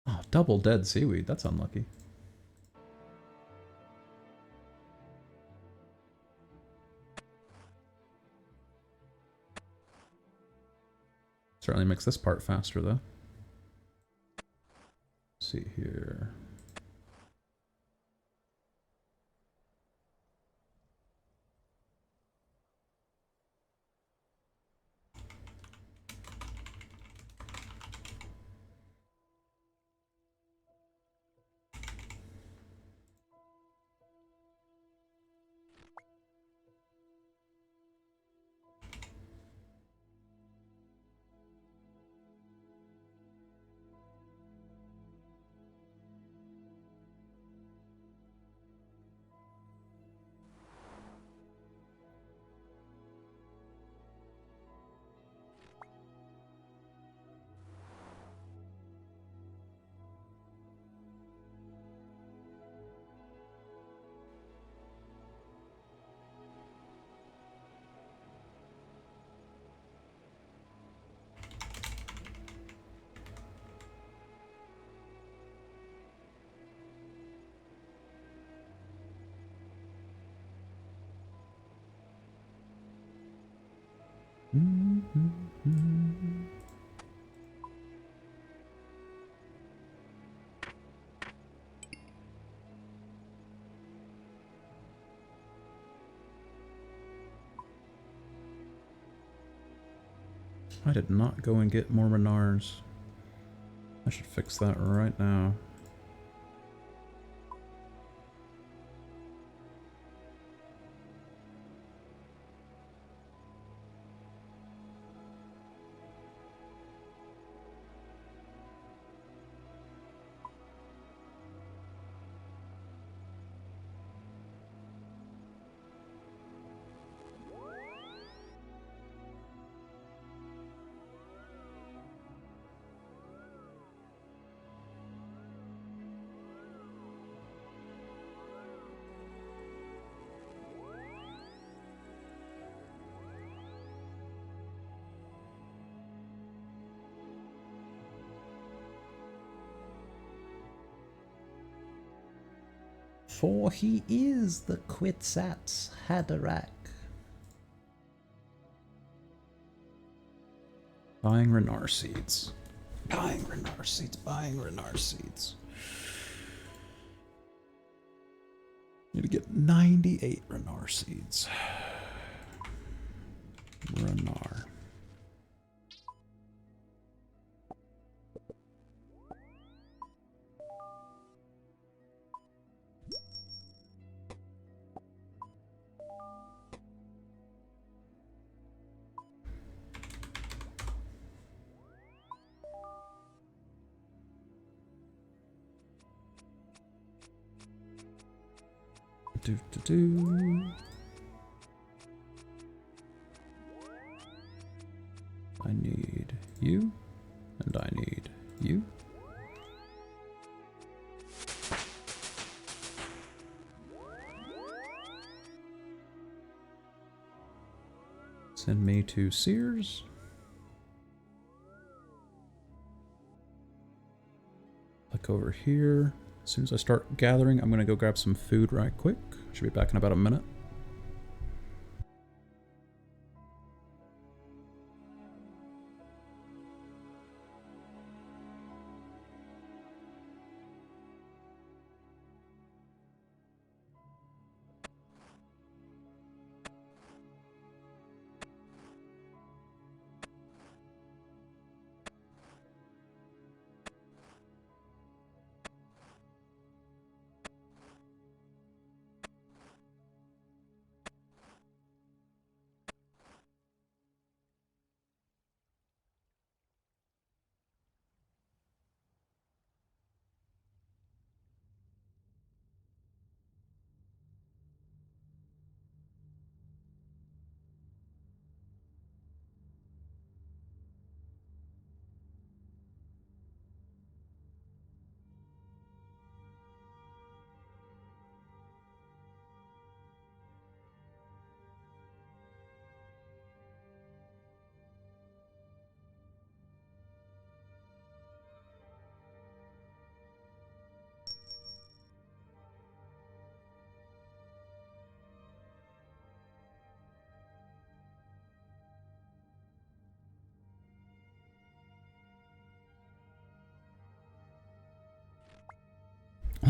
Oh, double dead seaweed. That's unlucky. Certainly makes this part faster, though. Let's see here. I did not go and get more Renars. I should fix that right now. For he is the Quitsats Haderach. Buying Renar seeds. Buying Renar seeds. Buying Renar seeds. Need to get 98 Renar seeds. Renar. Do. I need you, and I need you. Send me to Sears. Look over here. As soon as I start gathering, I'm going to go grab some food right quick. Should be back in about a minute.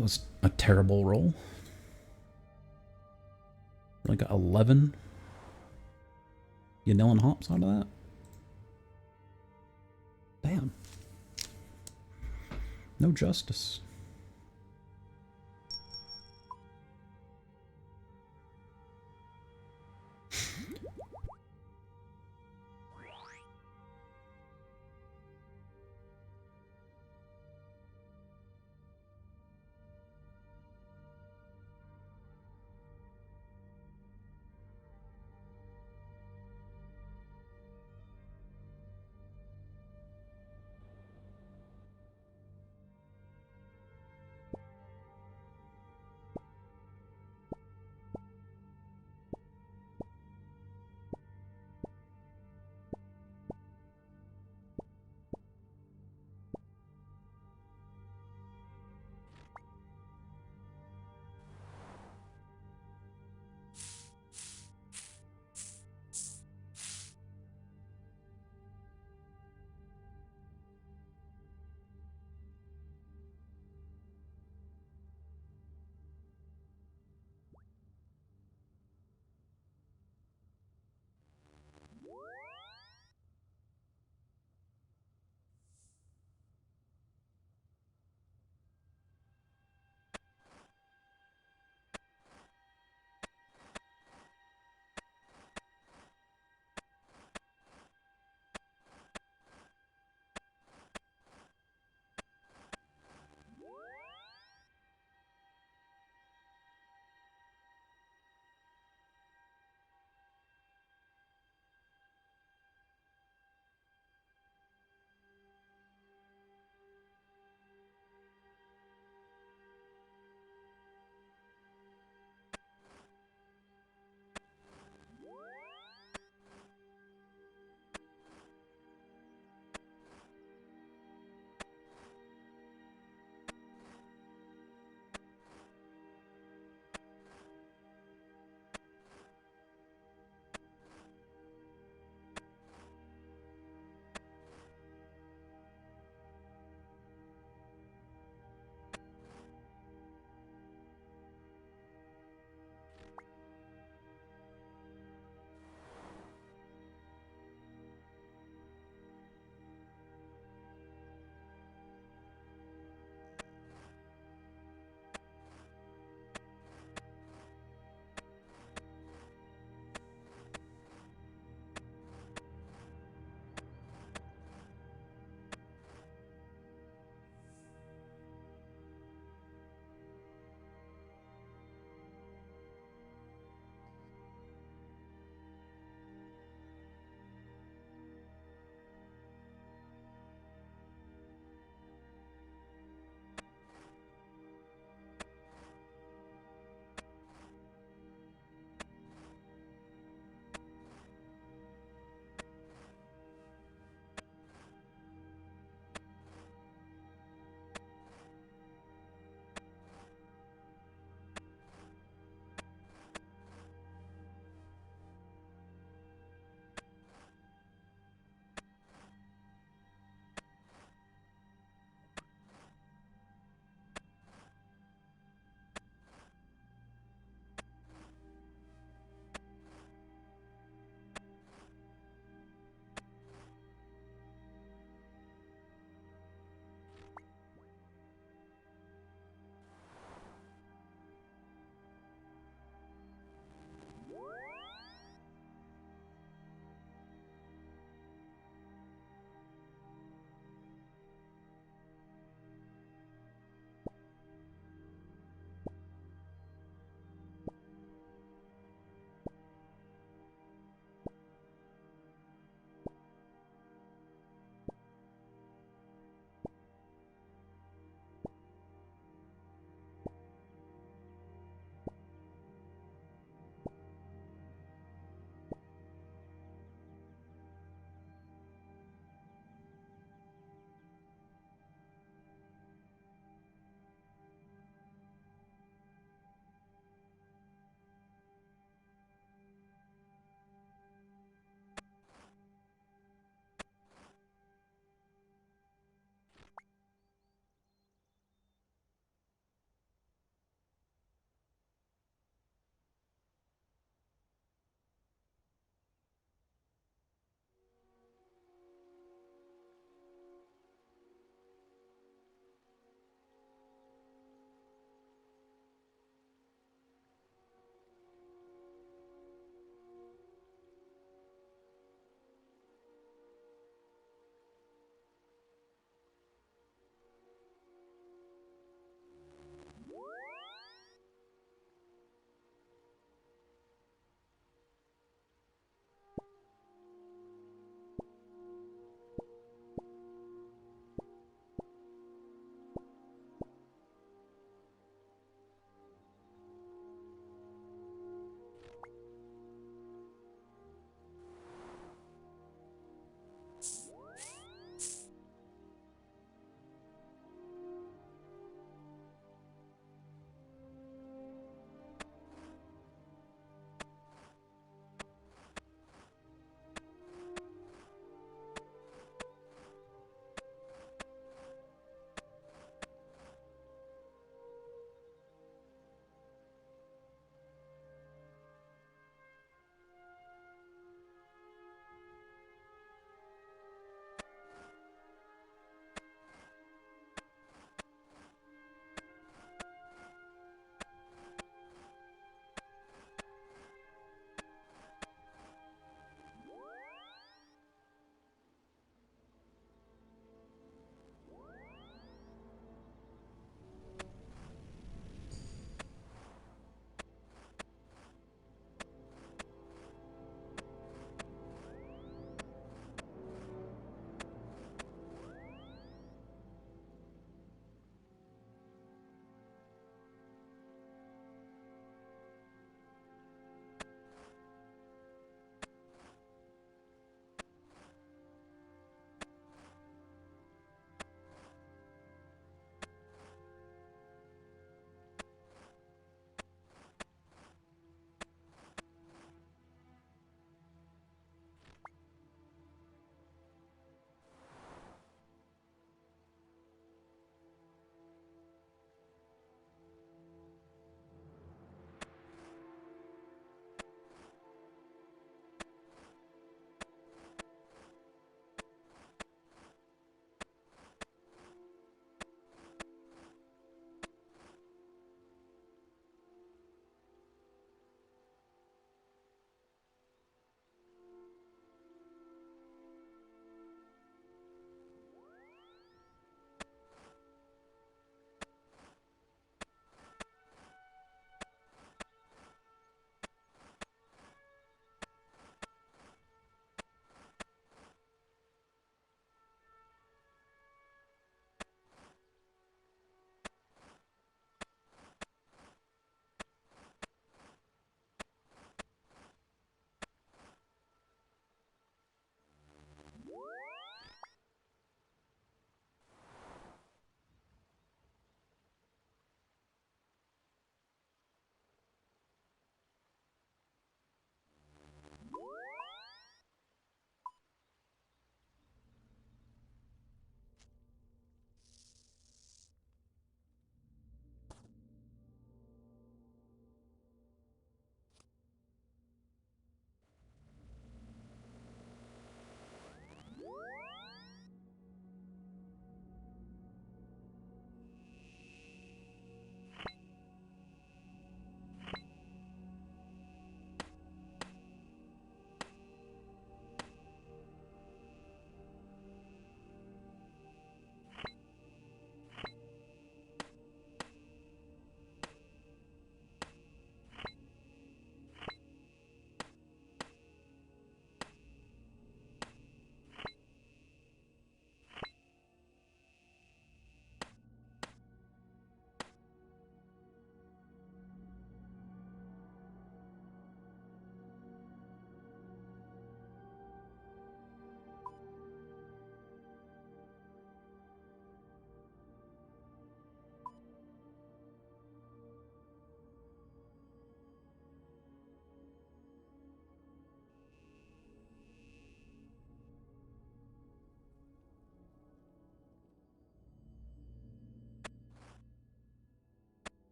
that was a terrible roll. Really got 11 Yanellin hops out of that. Damn. No justice.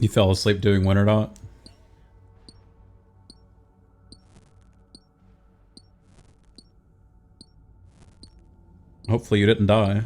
You fell asleep doing winter dot? Hopefully you didn't die.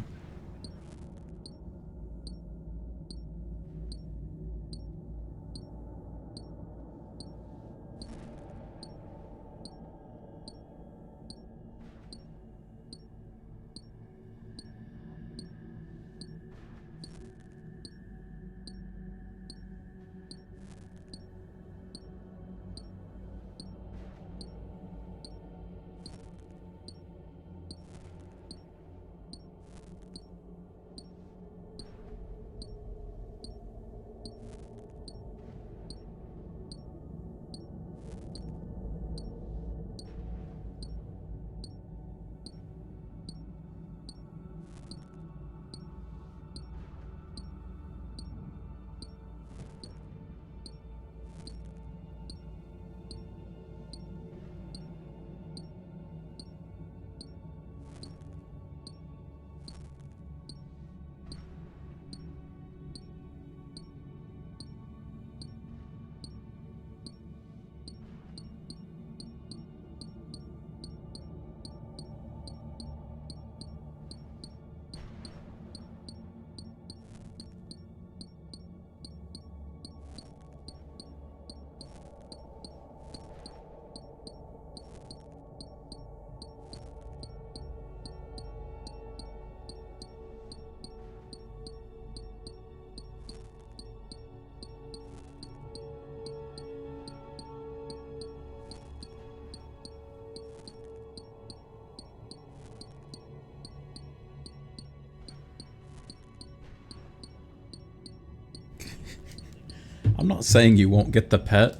I'm not saying you won't get the pet,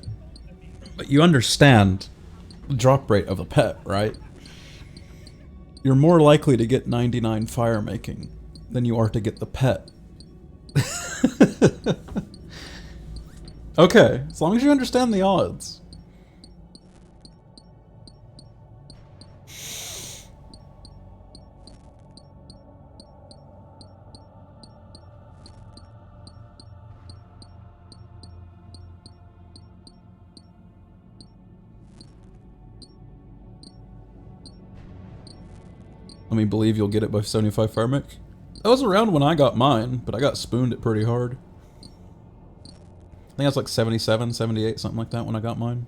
but you understand the drop rate of a pet, right? You're more likely to get 99 fire making than you are to get the pet. Okay, as long as you understand the odds. Let me believe you'll get it by 75 fire mech. That was around when I got mine, but I got spooned it pretty hard. I think I was like 77, 78, something like that when I got mine.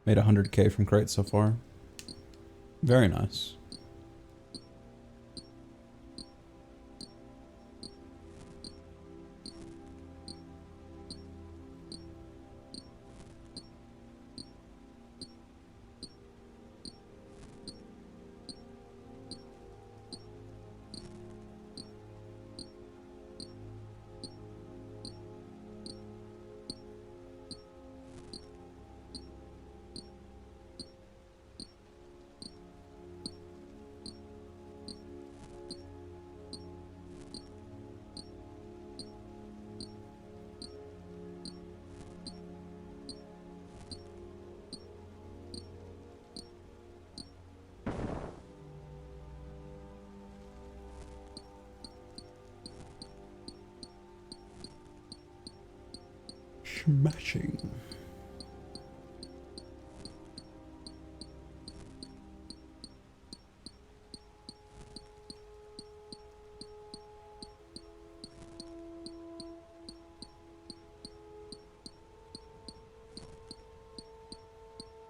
Made 100k from crates so far. Very nice. Smashing.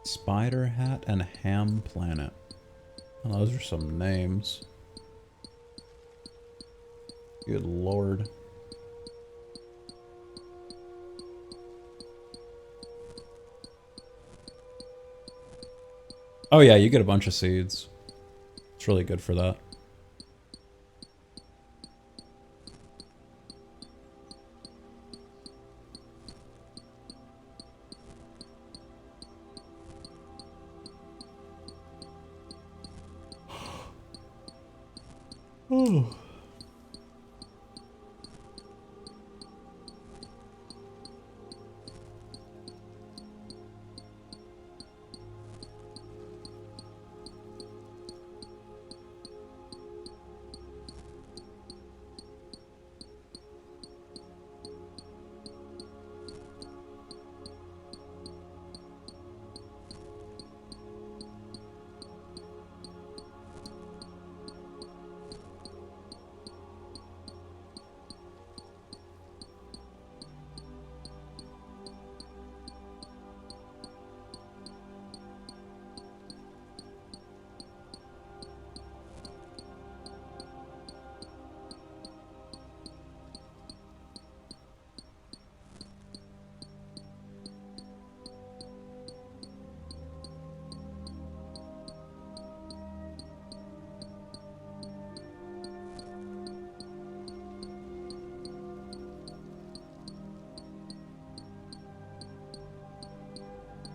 Spider Hat and Ham Planet. Oh, those are some names. Good lord. Oh yeah, you get a bunch of seeds. It's really good for that. Oh.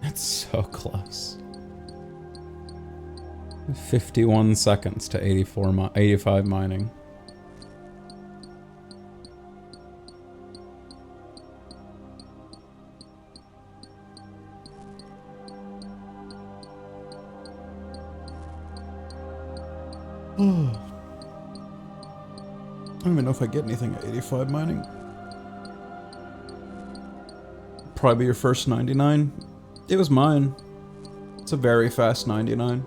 That's so close. 51 seconds to 85 mining. I don't even know if I get anything at 85 mining. Probably your first 99. It was mine. It's a very fast 99.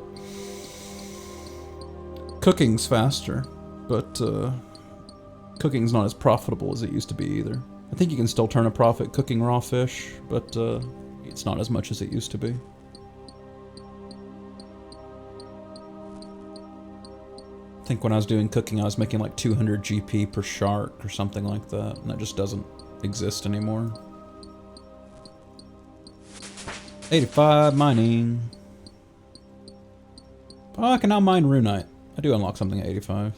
Cooking's faster, but cooking's not as profitable as it used to be either. I think you can still turn a profit cooking raw fish, but it's not as much as it used to be. I think when I was doing cooking, I was making like 200 GP per shark or something like that, and that just doesn't exist anymore. 85 mining. Oh, I can now mine Runite. I do unlock something at 85.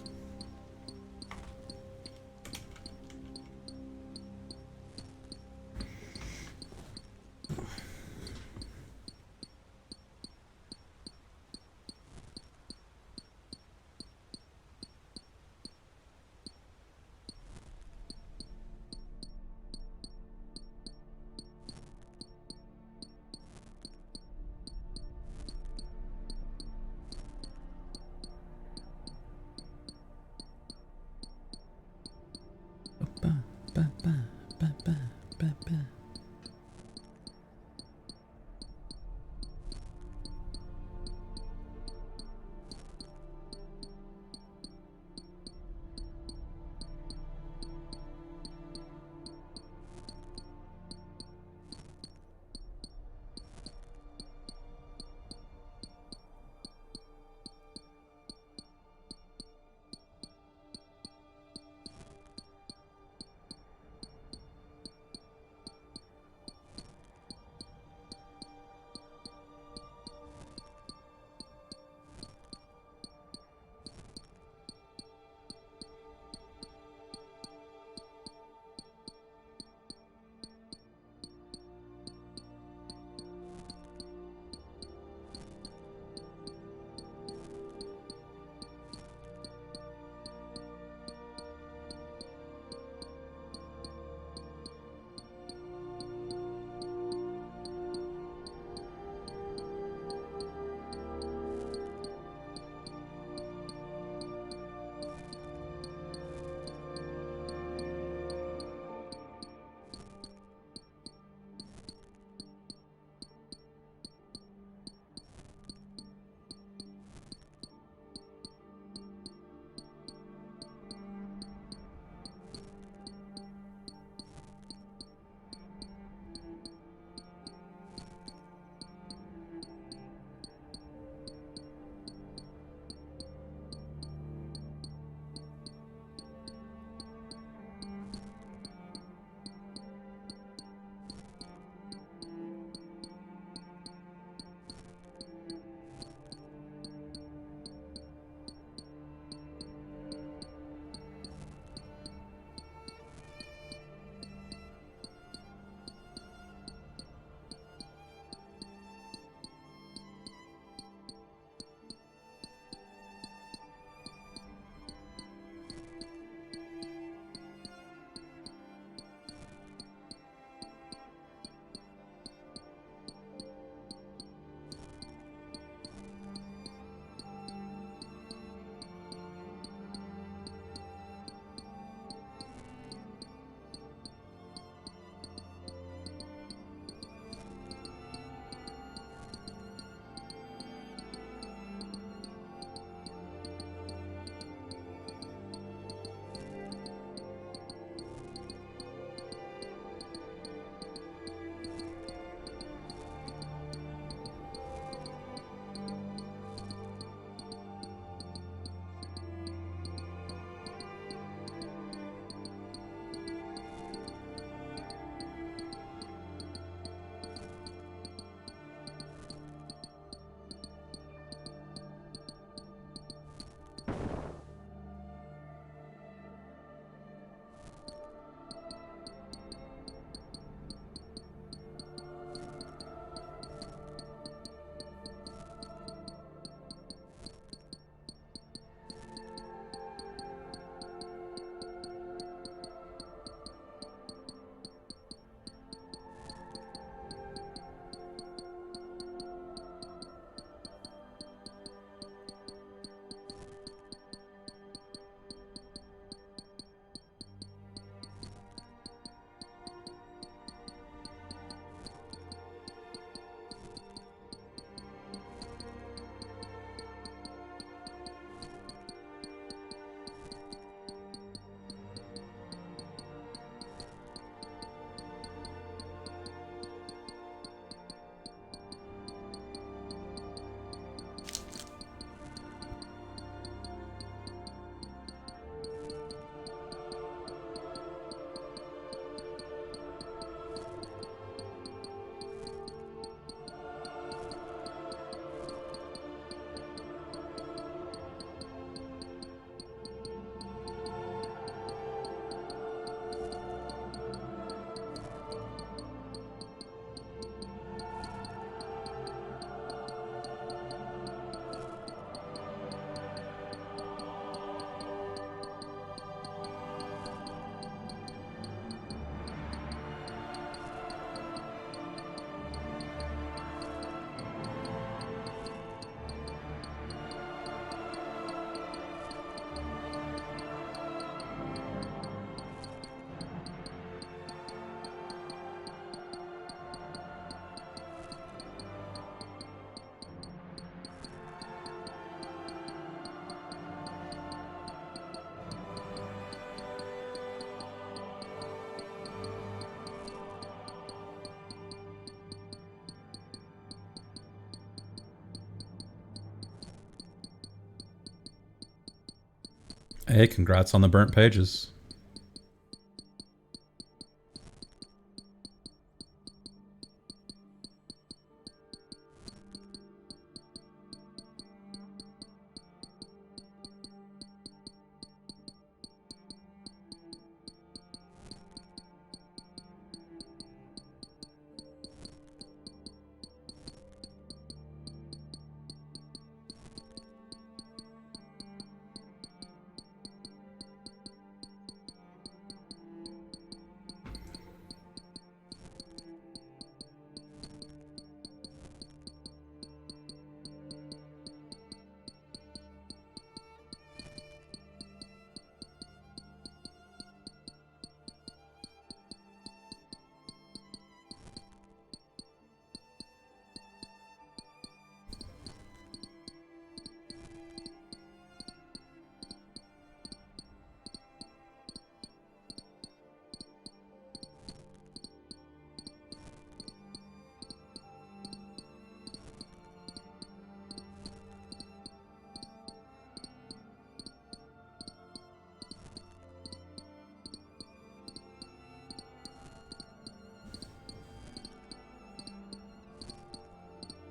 Hey, congrats on the burnt pages.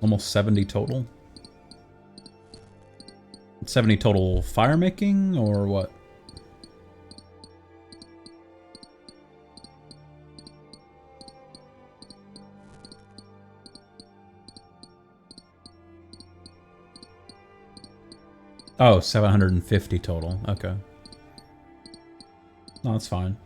Almost 70 total. 70 total fire making, or what? Oh, 750 total. Okay. No, that's fine.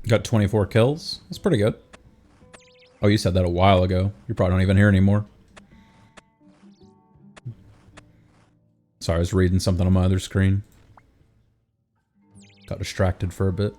Got 24 kills. That's pretty good. Oh, you said that a while ago. You probably don't even hear anymore. Sorry, I was reading something on my other screen. Got distracted for a bit.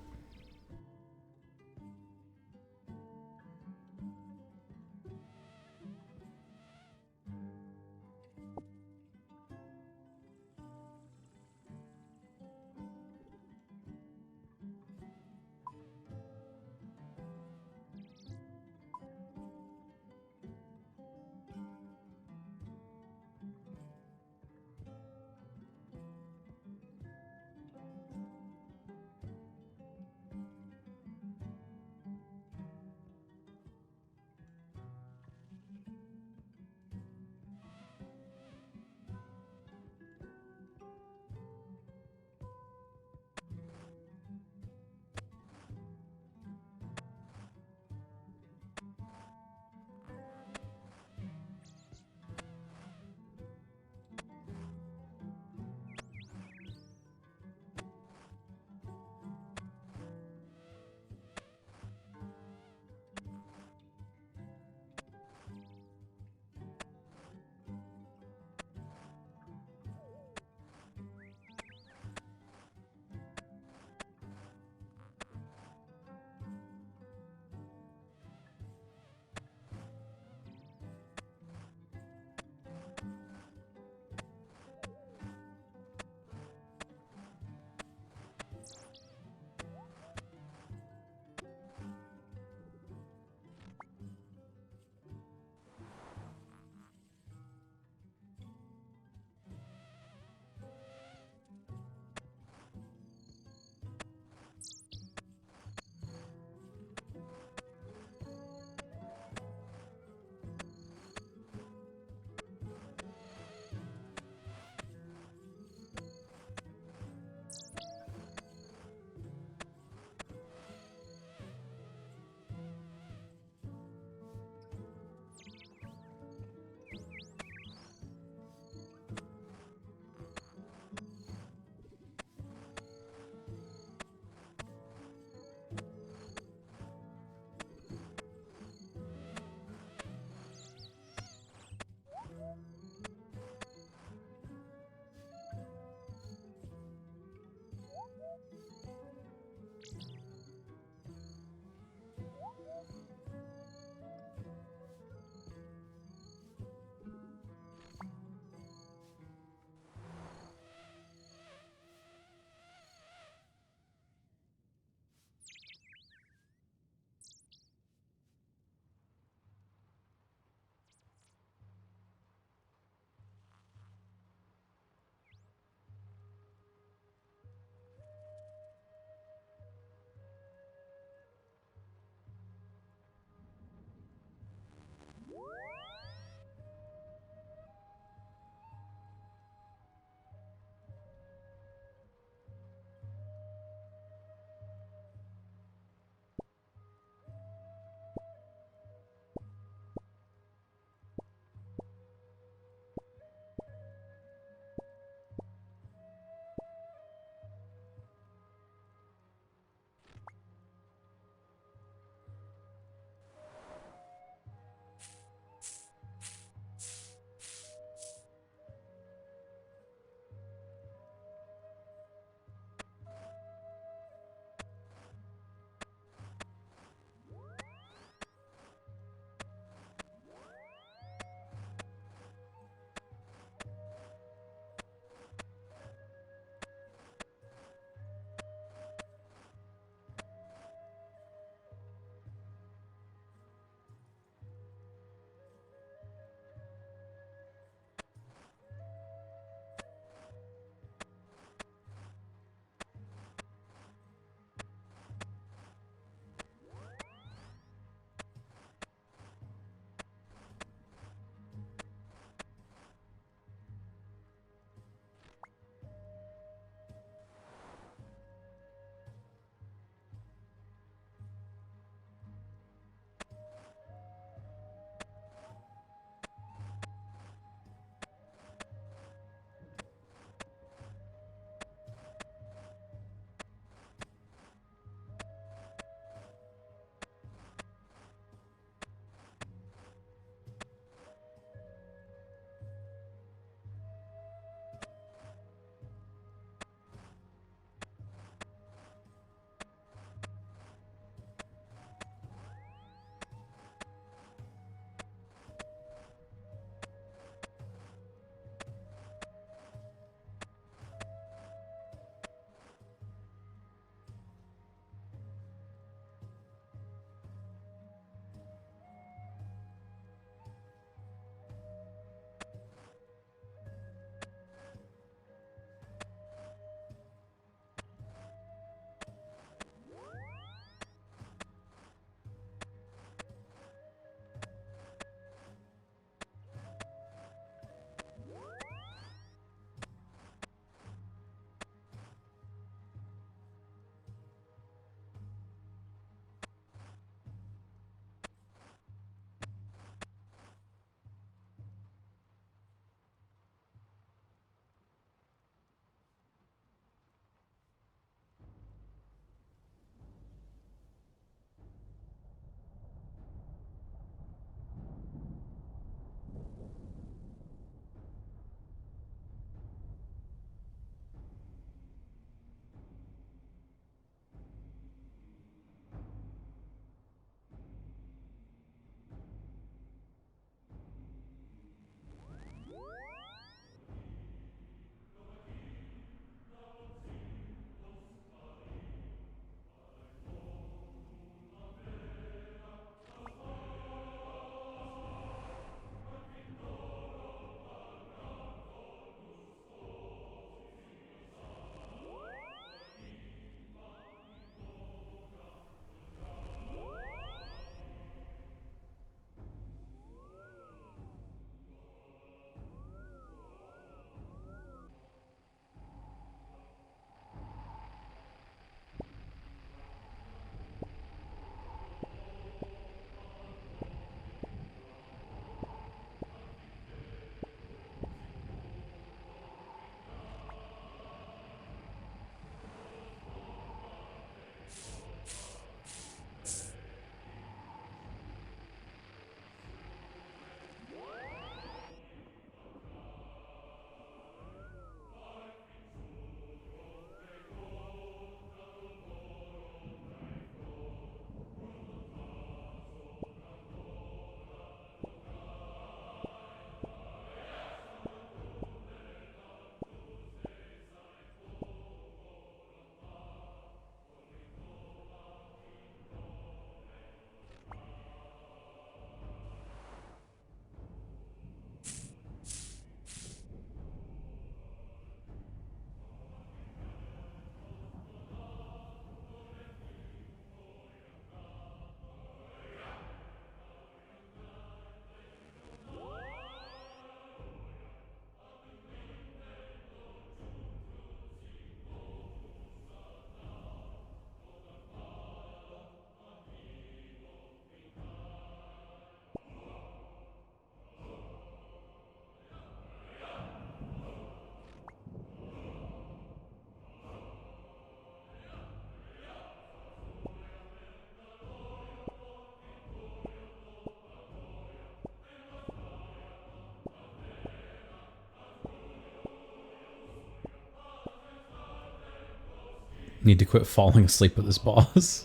Need to quit falling asleep with this boss.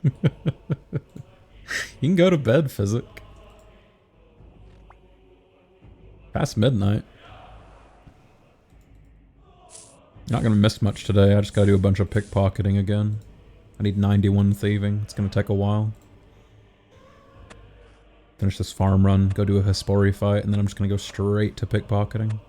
You can go to bed, Physic. Past midnight. Not gonna miss much today, I just gotta do a bunch of pickpocketing again. I need 91 thieving, it's gonna take a while. Finish this farm run, go do a Hespori fight, and then I'm just gonna go straight to pickpocketing.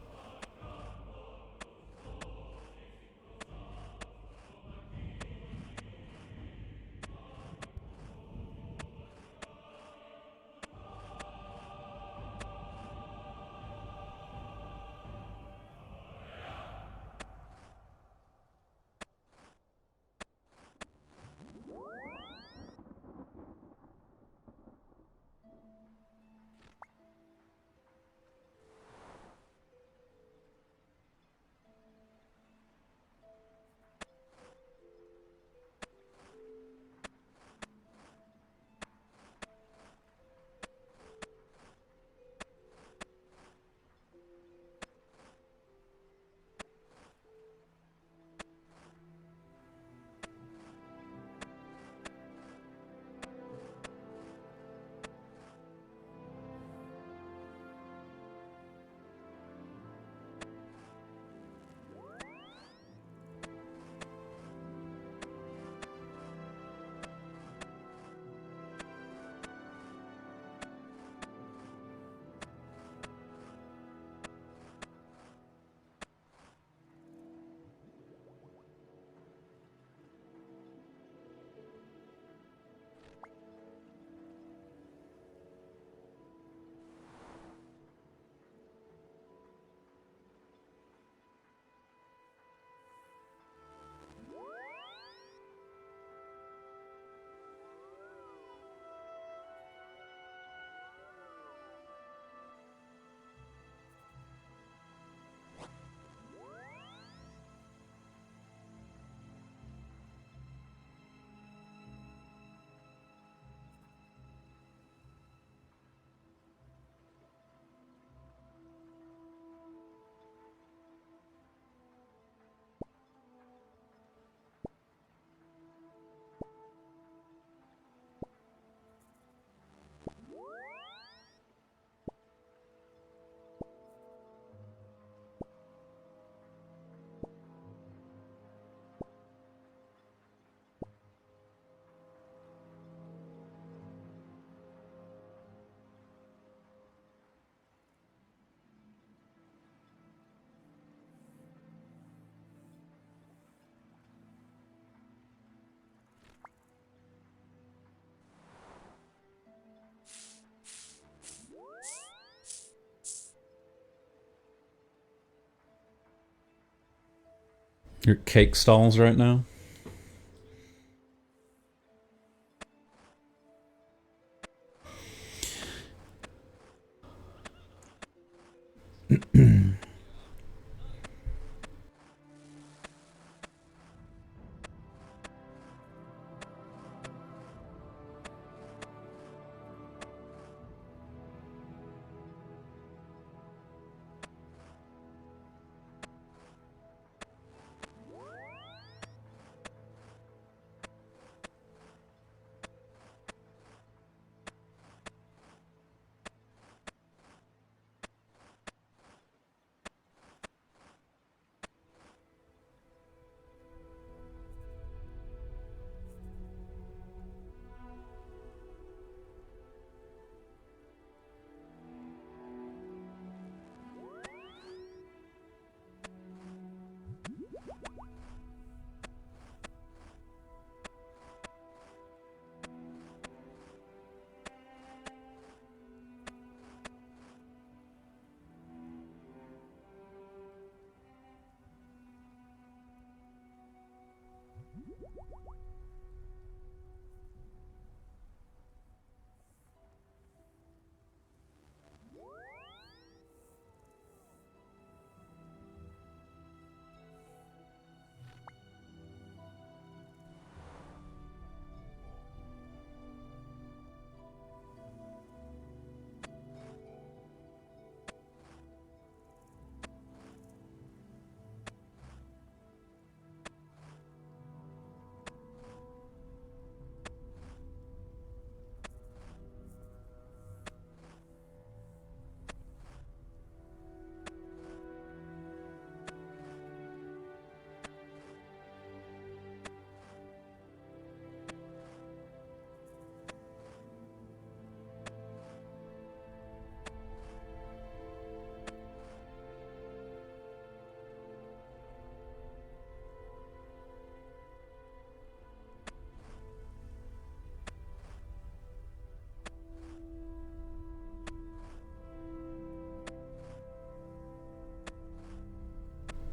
Your cake stalls right now?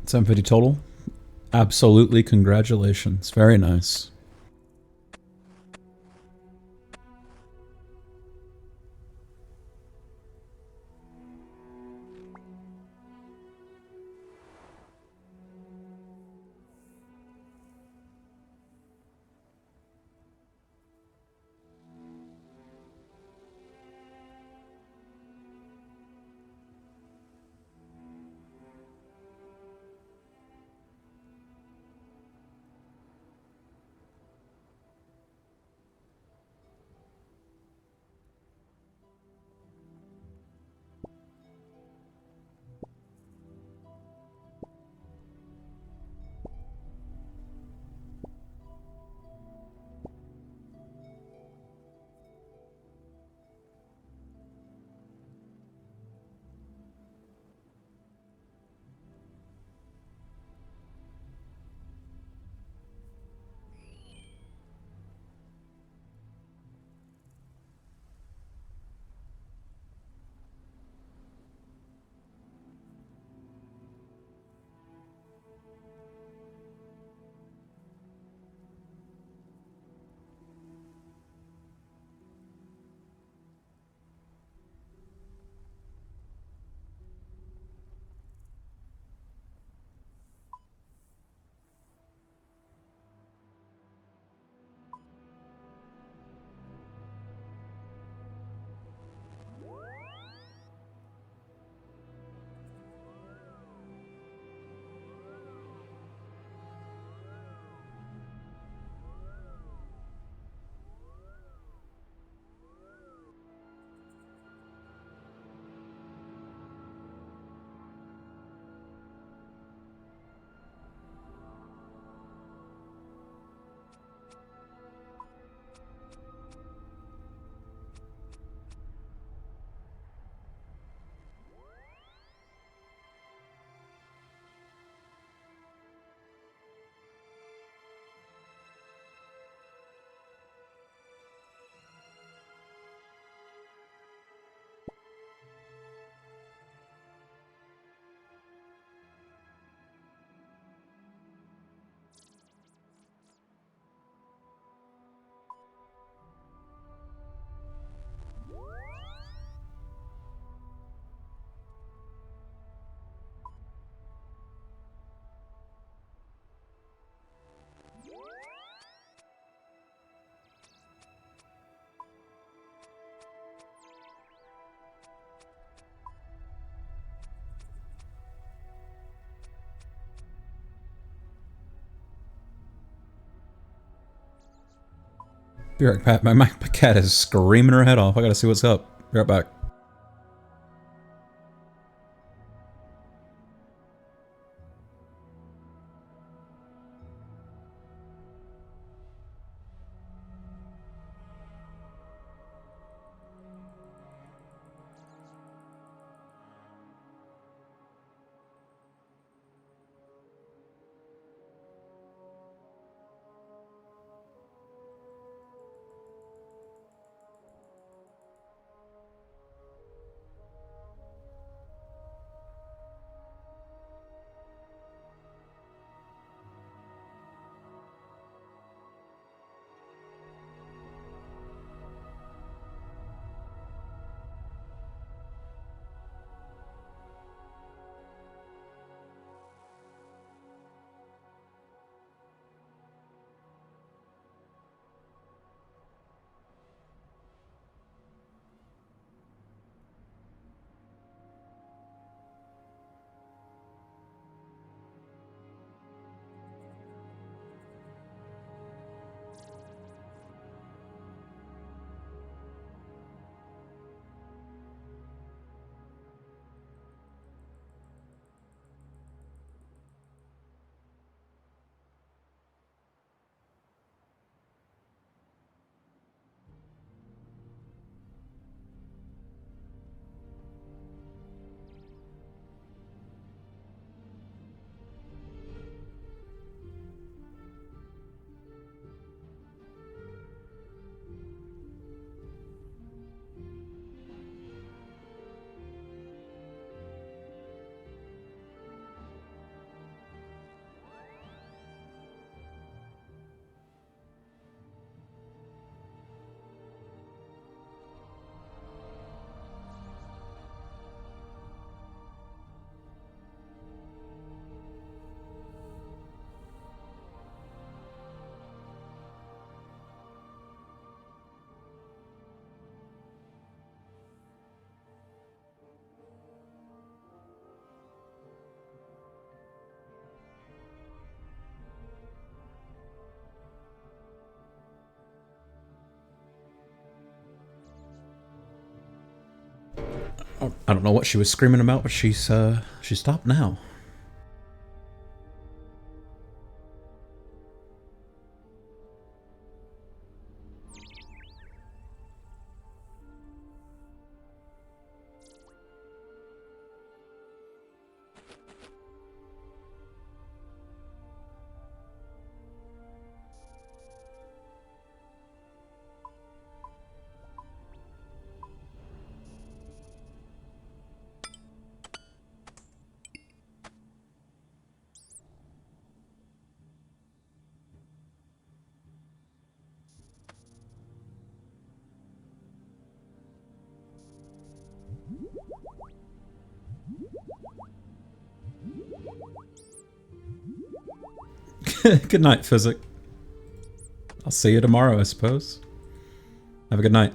750 total? Absolutely, congratulations. Very nice. Be right back. My cat is screaming her head off. I gotta see what's up. Be right back. I don't know what she was screaming about, but she stopped now. Good night, Physic. I'll see you tomorrow, I suppose. Have a good night.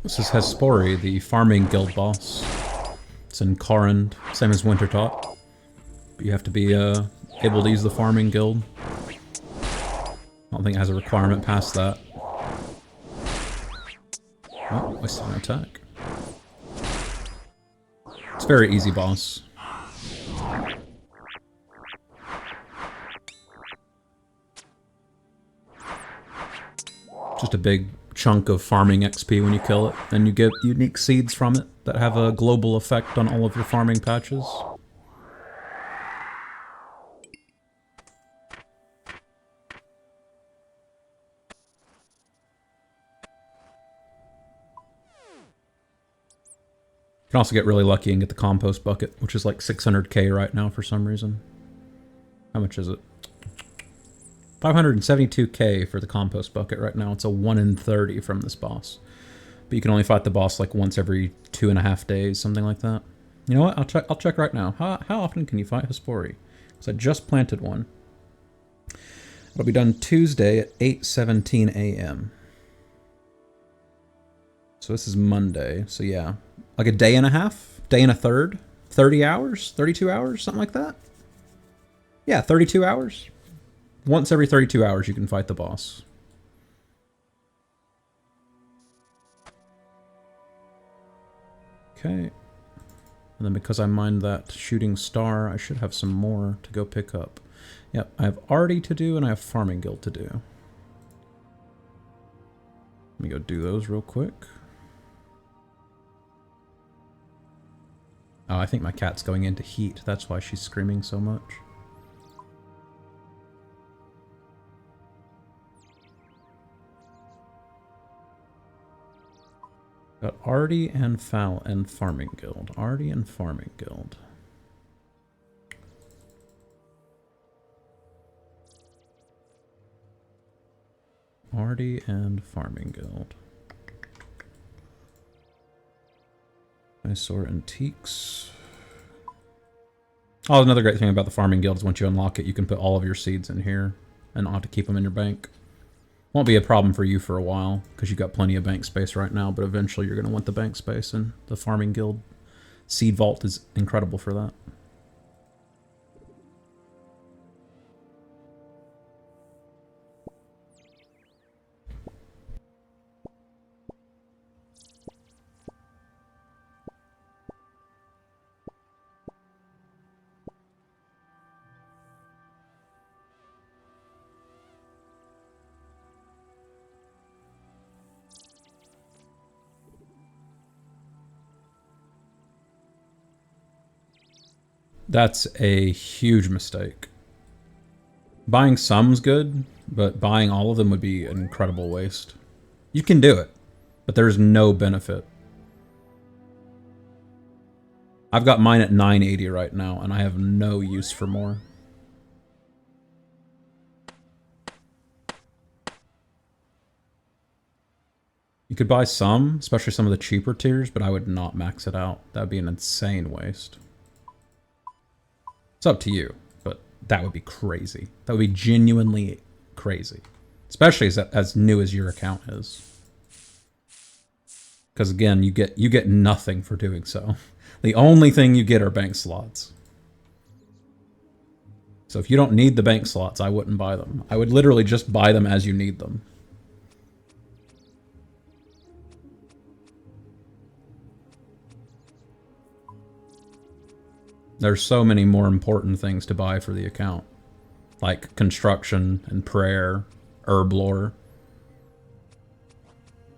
This is Hespori, the farming guild boss. It's in Corrund, same as Wintertop. But you have to be able to use the farming guild. I don't think it has a requirement past that. Oh, wasted an attack. It's a very easy boss. Just a big chunk of farming XP when you kill it, and you get unique seeds from it that have a global effect on all of your farming patches. You can also get really lucky and get the compost bucket, which is like 600k right now for some reason. How much is it? 572k for the compost bucket right now. It's a 1 in 30 from this boss. But you can only fight the boss like once every 2.5 days, something like that. You know what? I'll check right now. How often can you fight Hespori? Because I just planted one. It'll be done Tuesday at 8:17 a.m. So this is Monday. So yeah, like a day and a half? Day and a third? 30 hours? 32 hours? Something like that? Yeah, 32 hours. Once every 32 hours you can fight the boss. Okay. And then because I mined that shooting star, I should have some more to go pick up. Yep, I have Arty to do and I have Farming Guild to do. Let me go do those real quick. Oh, I think my cat's going into heat. That's why she's screaming so much. Got Arty and Farming Guild. Arty and Farming Guild. Arty and Farming Guild. Eyesore Antiques. Oh, another great thing about the Farming Guild is once you unlock it, you can put all of your seeds in here and not to keep them in your bank. Won't be a problem for you for a while, because you've got plenty of bank space right now, but eventually you're going to want the bank space, and the Farming Guild Seed Vault is incredible for that. That's a huge mistake. Buying some's good, but buying all of them would be an incredible waste. You can do it, but there's no benefit. I've got mine at 980 right now, and I have no use for more. You could buy some, especially some of the cheaper tiers, but I would not max it out. That would be an insane waste. It's up to you, but that would be crazy. That would be genuinely crazy. Especially as new as your account is. Because again, you get nothing for doing so. The only thing you get are bank slots. So if you don't need the bank slots, I wouldn't buy them. I would literally just buy them as you need them. There's so many more important things to buy for the account. Like construction and prayer, herb lore.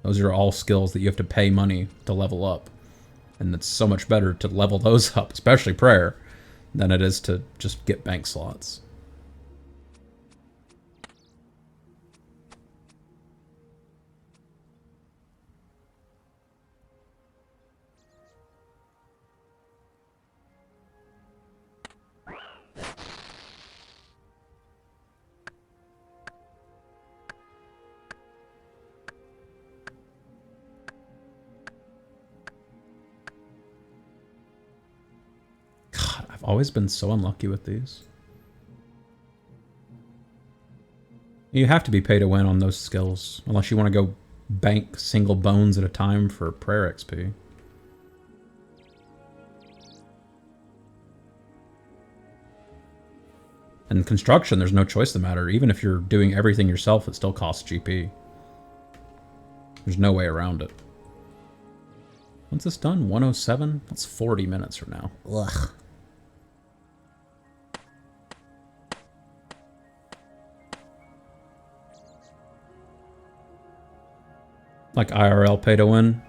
Those are all skills that you have to pay money to level up. And it's so much better to level those up, especially prayer, than it is to just get bank slots. I've always been so unlucky with these. You have to be pay to win on those skills, unless you want to go bank single bones at a time for prayer XP. And construction, there's no choice in the matter. Even if you're doing everything yourself, it still costs GP. There's no way around it. When's this done? 107? That's 40 minutes from now. Ugh. Like IRL pay to win?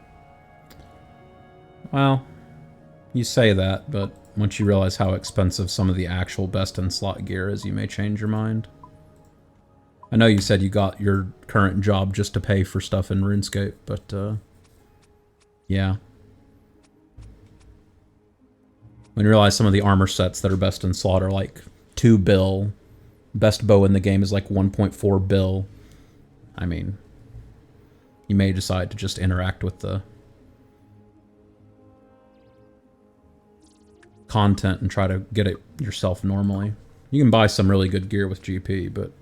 Well, you say that, but once you realize how expensive some of the actual best in slot gear is, you may change your mind. I know you said you got your current job just to pay for stuff in RuneScape, but yeah. When you realize some of the armor sets that are best in slot are like 2 bill, best bow in the game is like 1.4 bill. I mean, you may decide to just interact with the content and try to get it yourself normally. You can buy some really good gear with GP, but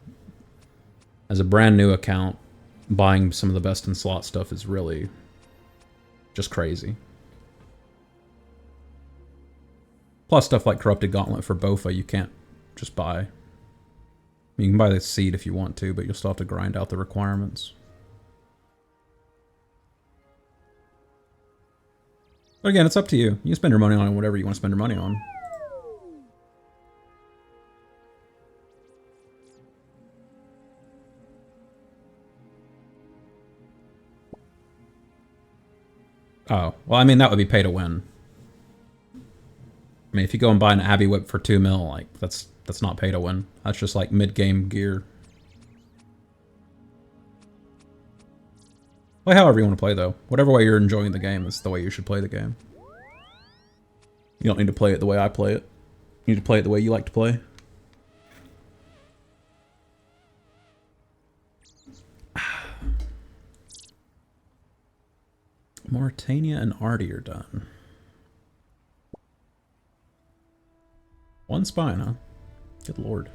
as a brand new account, buying some of the best in slot stuff is really just crazy. Plus stuff like Corrupted Gauntlet for Bofa you can't just buy. You can buy the seed if you want to, but you'll still have to grind out the requirements. But again, it's up to you. You can spend your money on whatever you want to spend your money on. Oh, well, I mean, that would be pay to win. I mean, if you go and buy an Abbey Whip for 2 mil, like, that's not pay to win. That's just like mid-game gear. Play however you want to play, though. Whatever way you're enjoying the game is the way you should play the game. You don't need to play it the way I play it. You need to play it the way you like to play. Mauritania and Artie are done. 1 spine, huh? Good lord.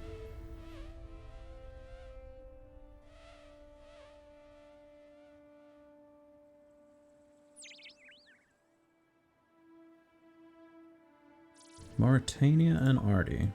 Mauritania and Artie.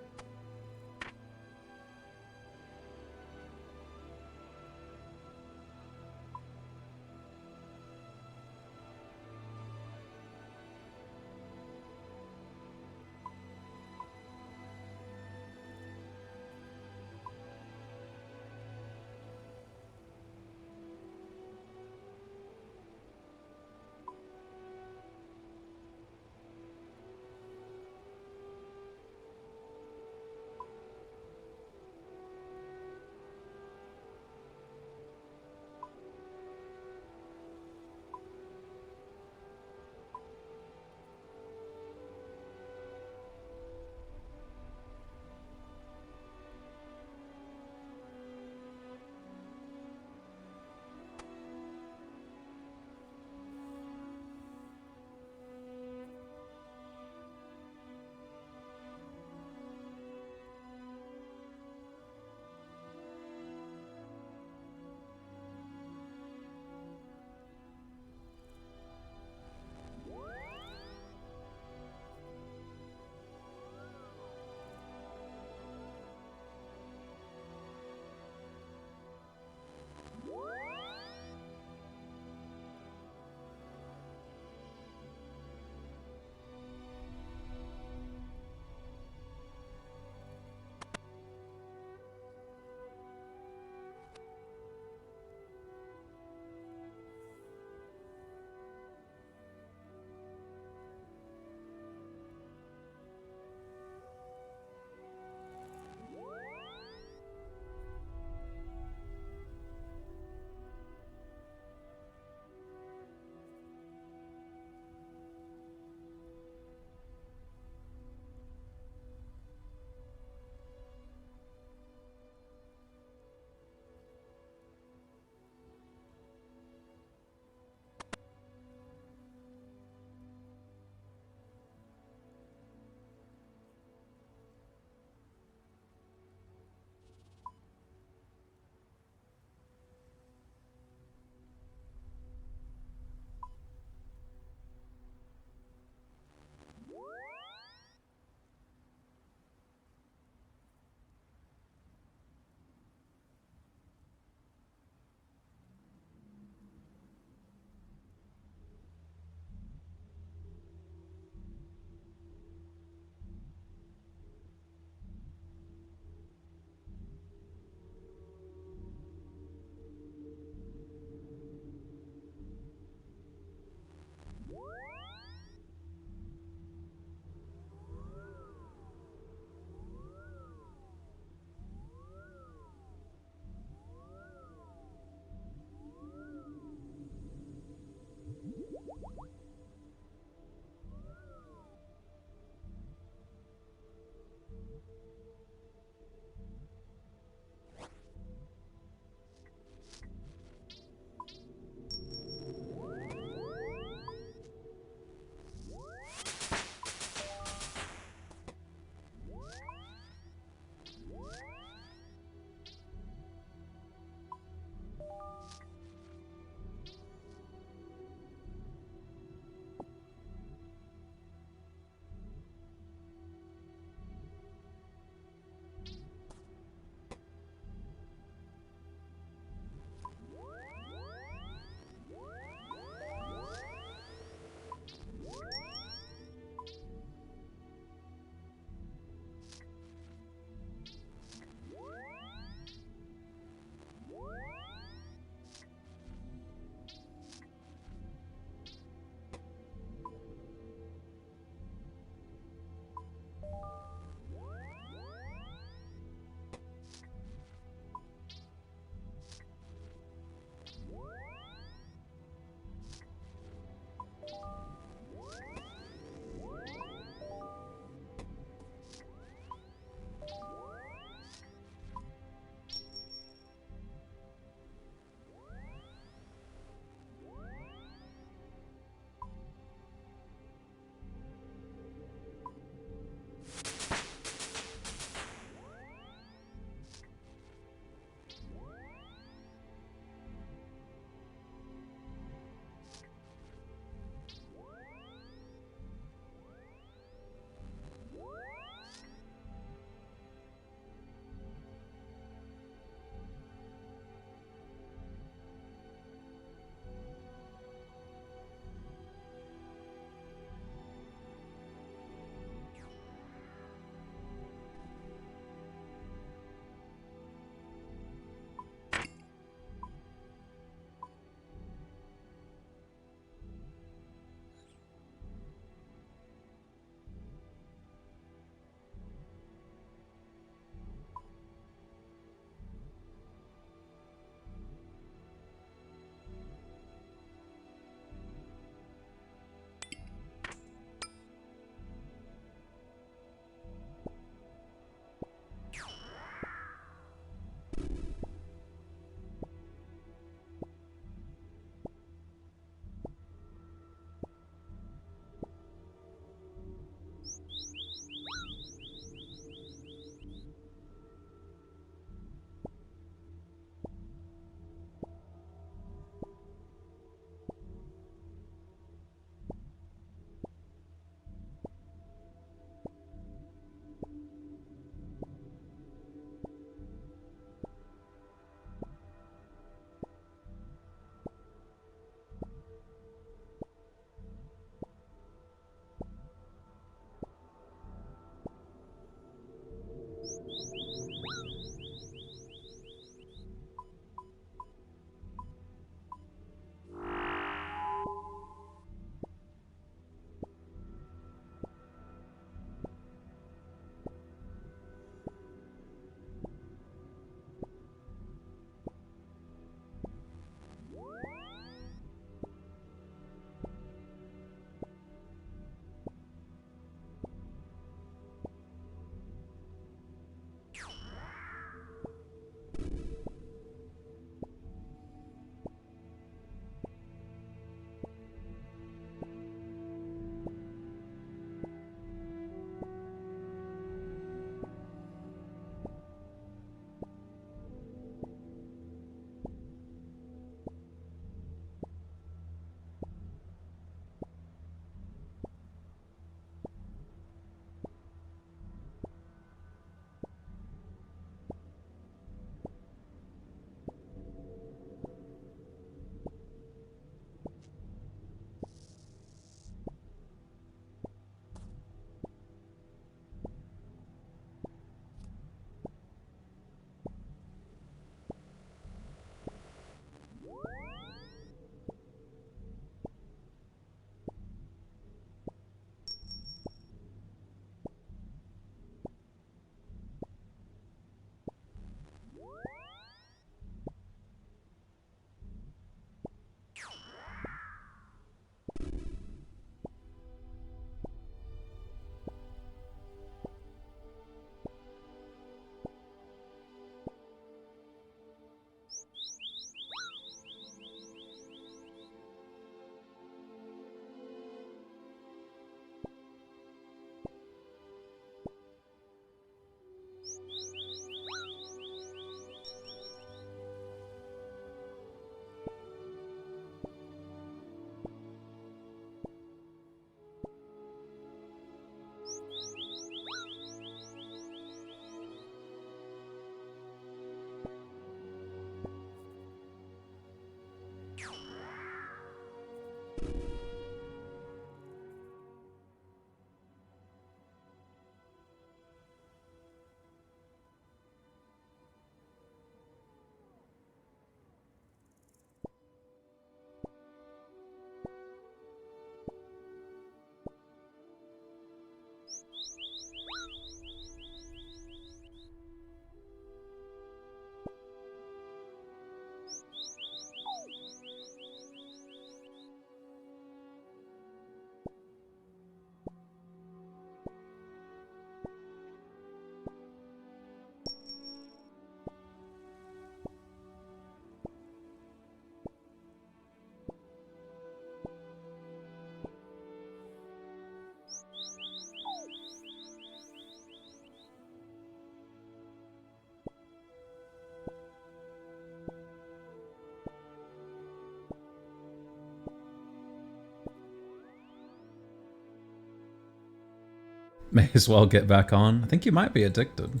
May as well get back on. I think you might be addicted.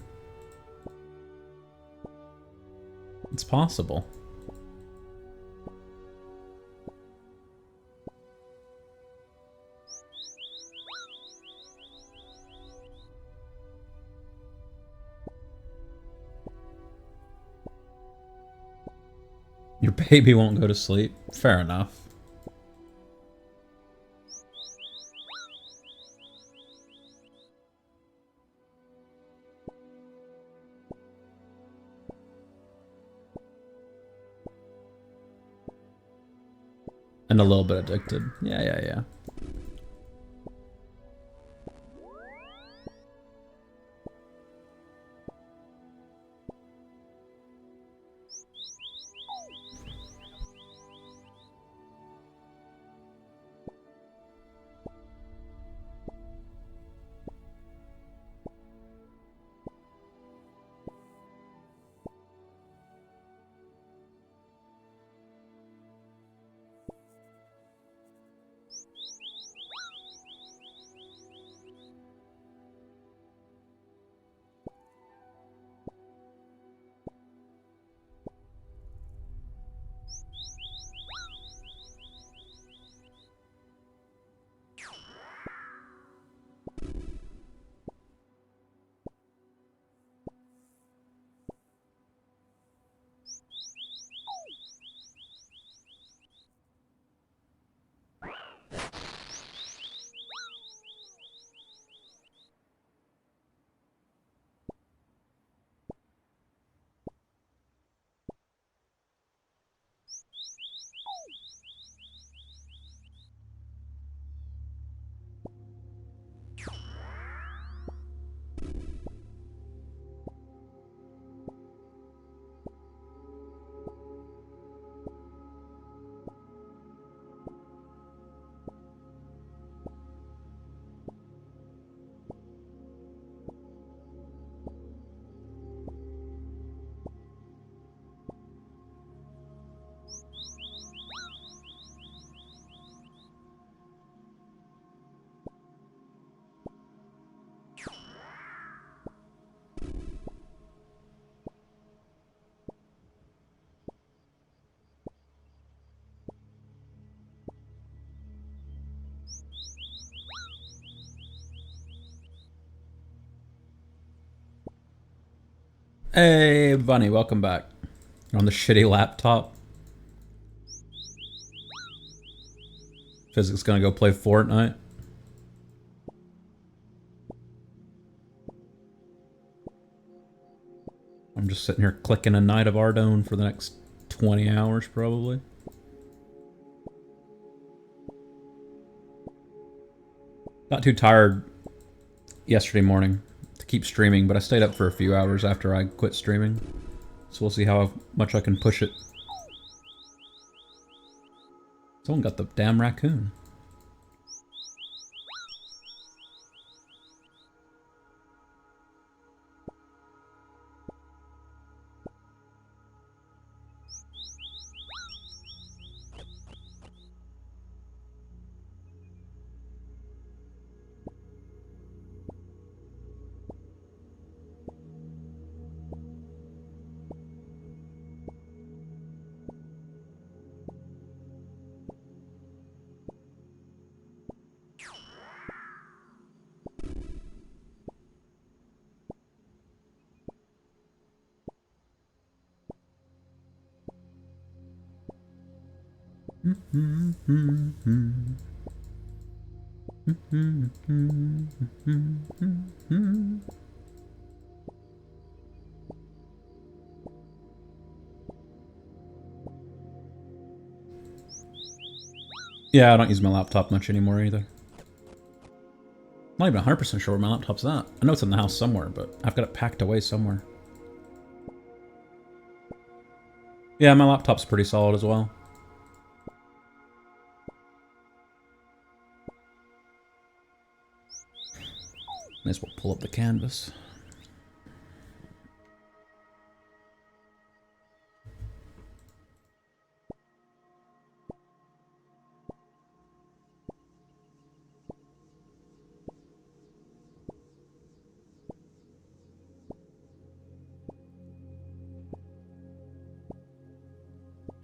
It's possible. Your baby won't go to sleep. Fair enough. And a little bit addicted. Yeah. Hey, Bunny, welcome back. You're on the shitty laptop. Physics gonna go play Fortnite. I'm just sitting here clicking a Knight of Ardone for the next 20 hours, probably. Got too tired yesterday morning to keep streaming, but I stayed up for a few hours after I quit streaming. So we'll see how much I can push it. Someone got the damn raccoon. Yeah, I don't use my laptop much anymore either. I'm not even 100% sure where my laptop's at. I know it's in the house somewhere, but I've got it packed away somewhere. Yeah, my laptop's pretty solid as well. May as well pull up the canvas.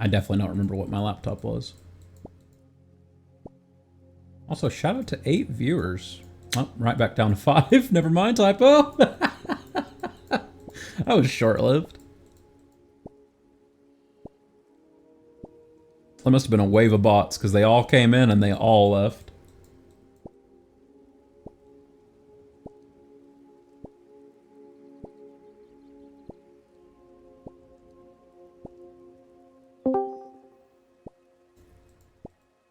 I definitely don't remember what my laptop was. Also, shout out to 8 viewers. Oh, right back down to 5. Never mind, typo. That was short-lived. That must have been a wave of bots, because they all came in and they all left.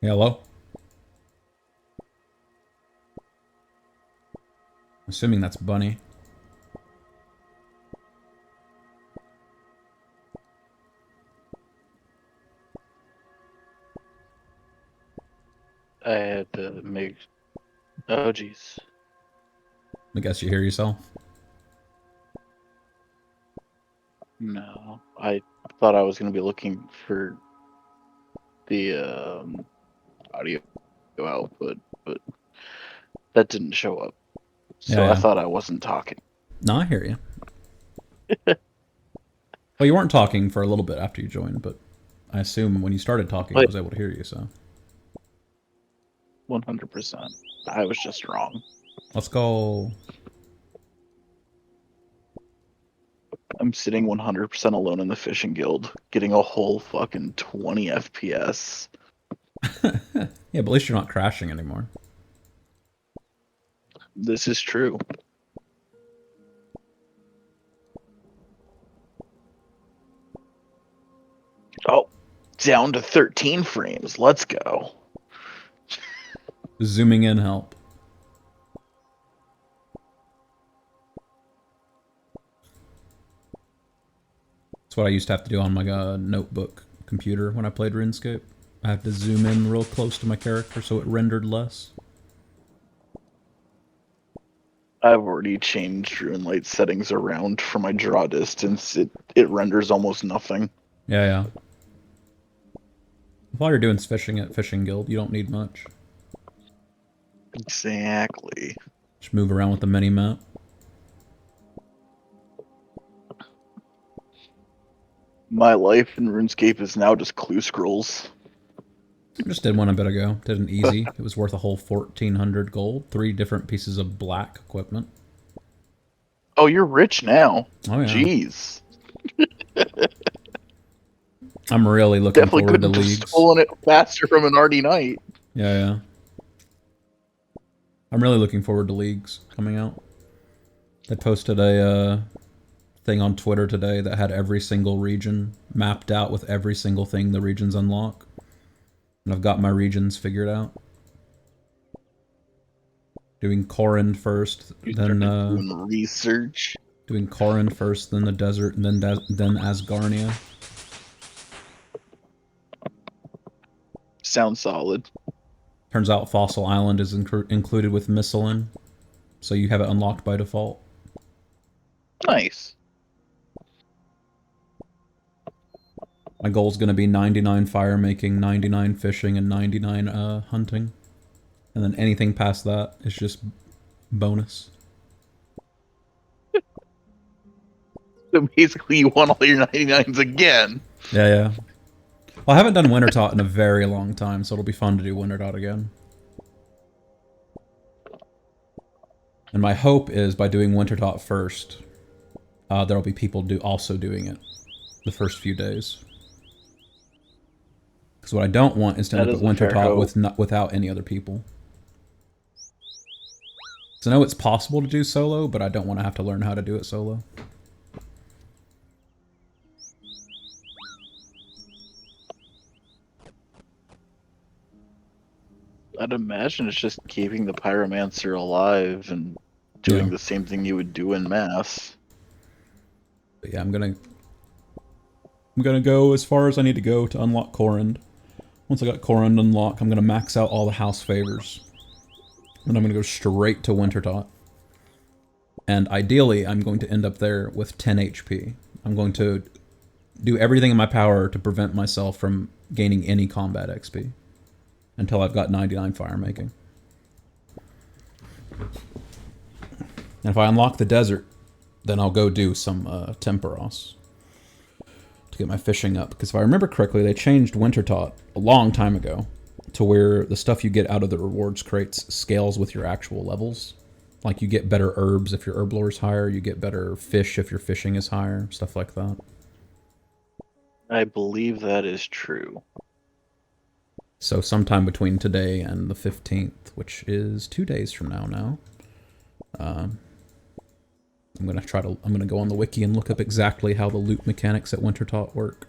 Hello? Assuming that's Bunny. I had to make... Oh, jeez. I guess you hear yourself. No. I thought I was going to be looking for the audio output, but that didn't show up. So Yeah, I yeah. thought I wasn't talking. No, I hear you. Well, you weren't talking for a little bit after you joined, but I assume when you started talking, I was able to hear you, so. 100%. I was just wrong. Let's go. I'm sitting 100% alone in the fishing guild, getting a whole fucking 20 FPS. Yeah, but at least you're not crashing anymore. This is true. Oh, down to 13 frames. Let's go. Zooming in help. That's what I used to have to do on my notebook computer when I played RuneScape. I have to zoom in real close to my character so it rendered less. I've already changed Runelight settings around for my draw distance. It renders almost nothing. Yeah, yeah. If all you're doing is fishing at Fishing Guild, you don't need much. Exactly. Just move around with the mini-map. My life in RuneScape is now just clue scrolls. I just did one a bit ago. Did an easy. It was worth a whole 1,400 gold. 3 different pieces of black equipment. Oh, you're rich now. Oh, yeah. Jeez. I'm really looking Definitely forward to couldn't have leagues. stolen it faster from an Artie Knight. Yeah, yeah. I'm really looking forward to leagues coming out. They posted a thing on Twitter today that had every single region mapped out with every single thing the regions unlock. And I've got my regions figured out. Doing Corrin first, then doing research. Doing Corrin first, then the desert, and then Asgarnia. Sounds solid. Turns out Fossil Island is included with Misselin, so you have it unlocked by default. Nice. My goal is going to be 99 fire making, 99 fishing, and 99 hunting. And then anything past that is just bonus. So basically you want all your 99s again. Yeah, yeah. Well, I haven't done Wintertot in a very long time, so it'll be fun to do Wintertot again. And my hope is by doing Wintertot first, there'll be people also doing it the first few days. Because what I don't want is to end up at Wintertot without any other people. So I know it's possible to do solo, but I don't want to have to learn how to do it solo. I'd imagine it's just keeping the pyromancer alive and doing the same thing you would do in mass. But yeah, I'm gonna go as far as I need to go to unlock Corrin. Once I got Corrin unlocked, I'm gonna max out all the house favors. And I'm gonna go straight to Wintertot. And ideally, I'm going to end up there with 10 HP. I'm going to do everything in my power to prevent myself from gaining any combat XP. Until I've got 99 fire making. And if I unlock the desert, then I'll go do some Temporos. to get my fishing up, because if I remember correctly, they changed Wintertot a long time ago to where the stuff you get out of the rewards crates scales with your actual levels. Like, you get better herbs if your herb lore is higher, you get better fish if your fishing is higher, stuff like that. I believe that is true. So sometime between today and the 15th, which is 2 days from now, I'm gonna go on the wiki and look up exactly how the loot mechanics at Wintertot work.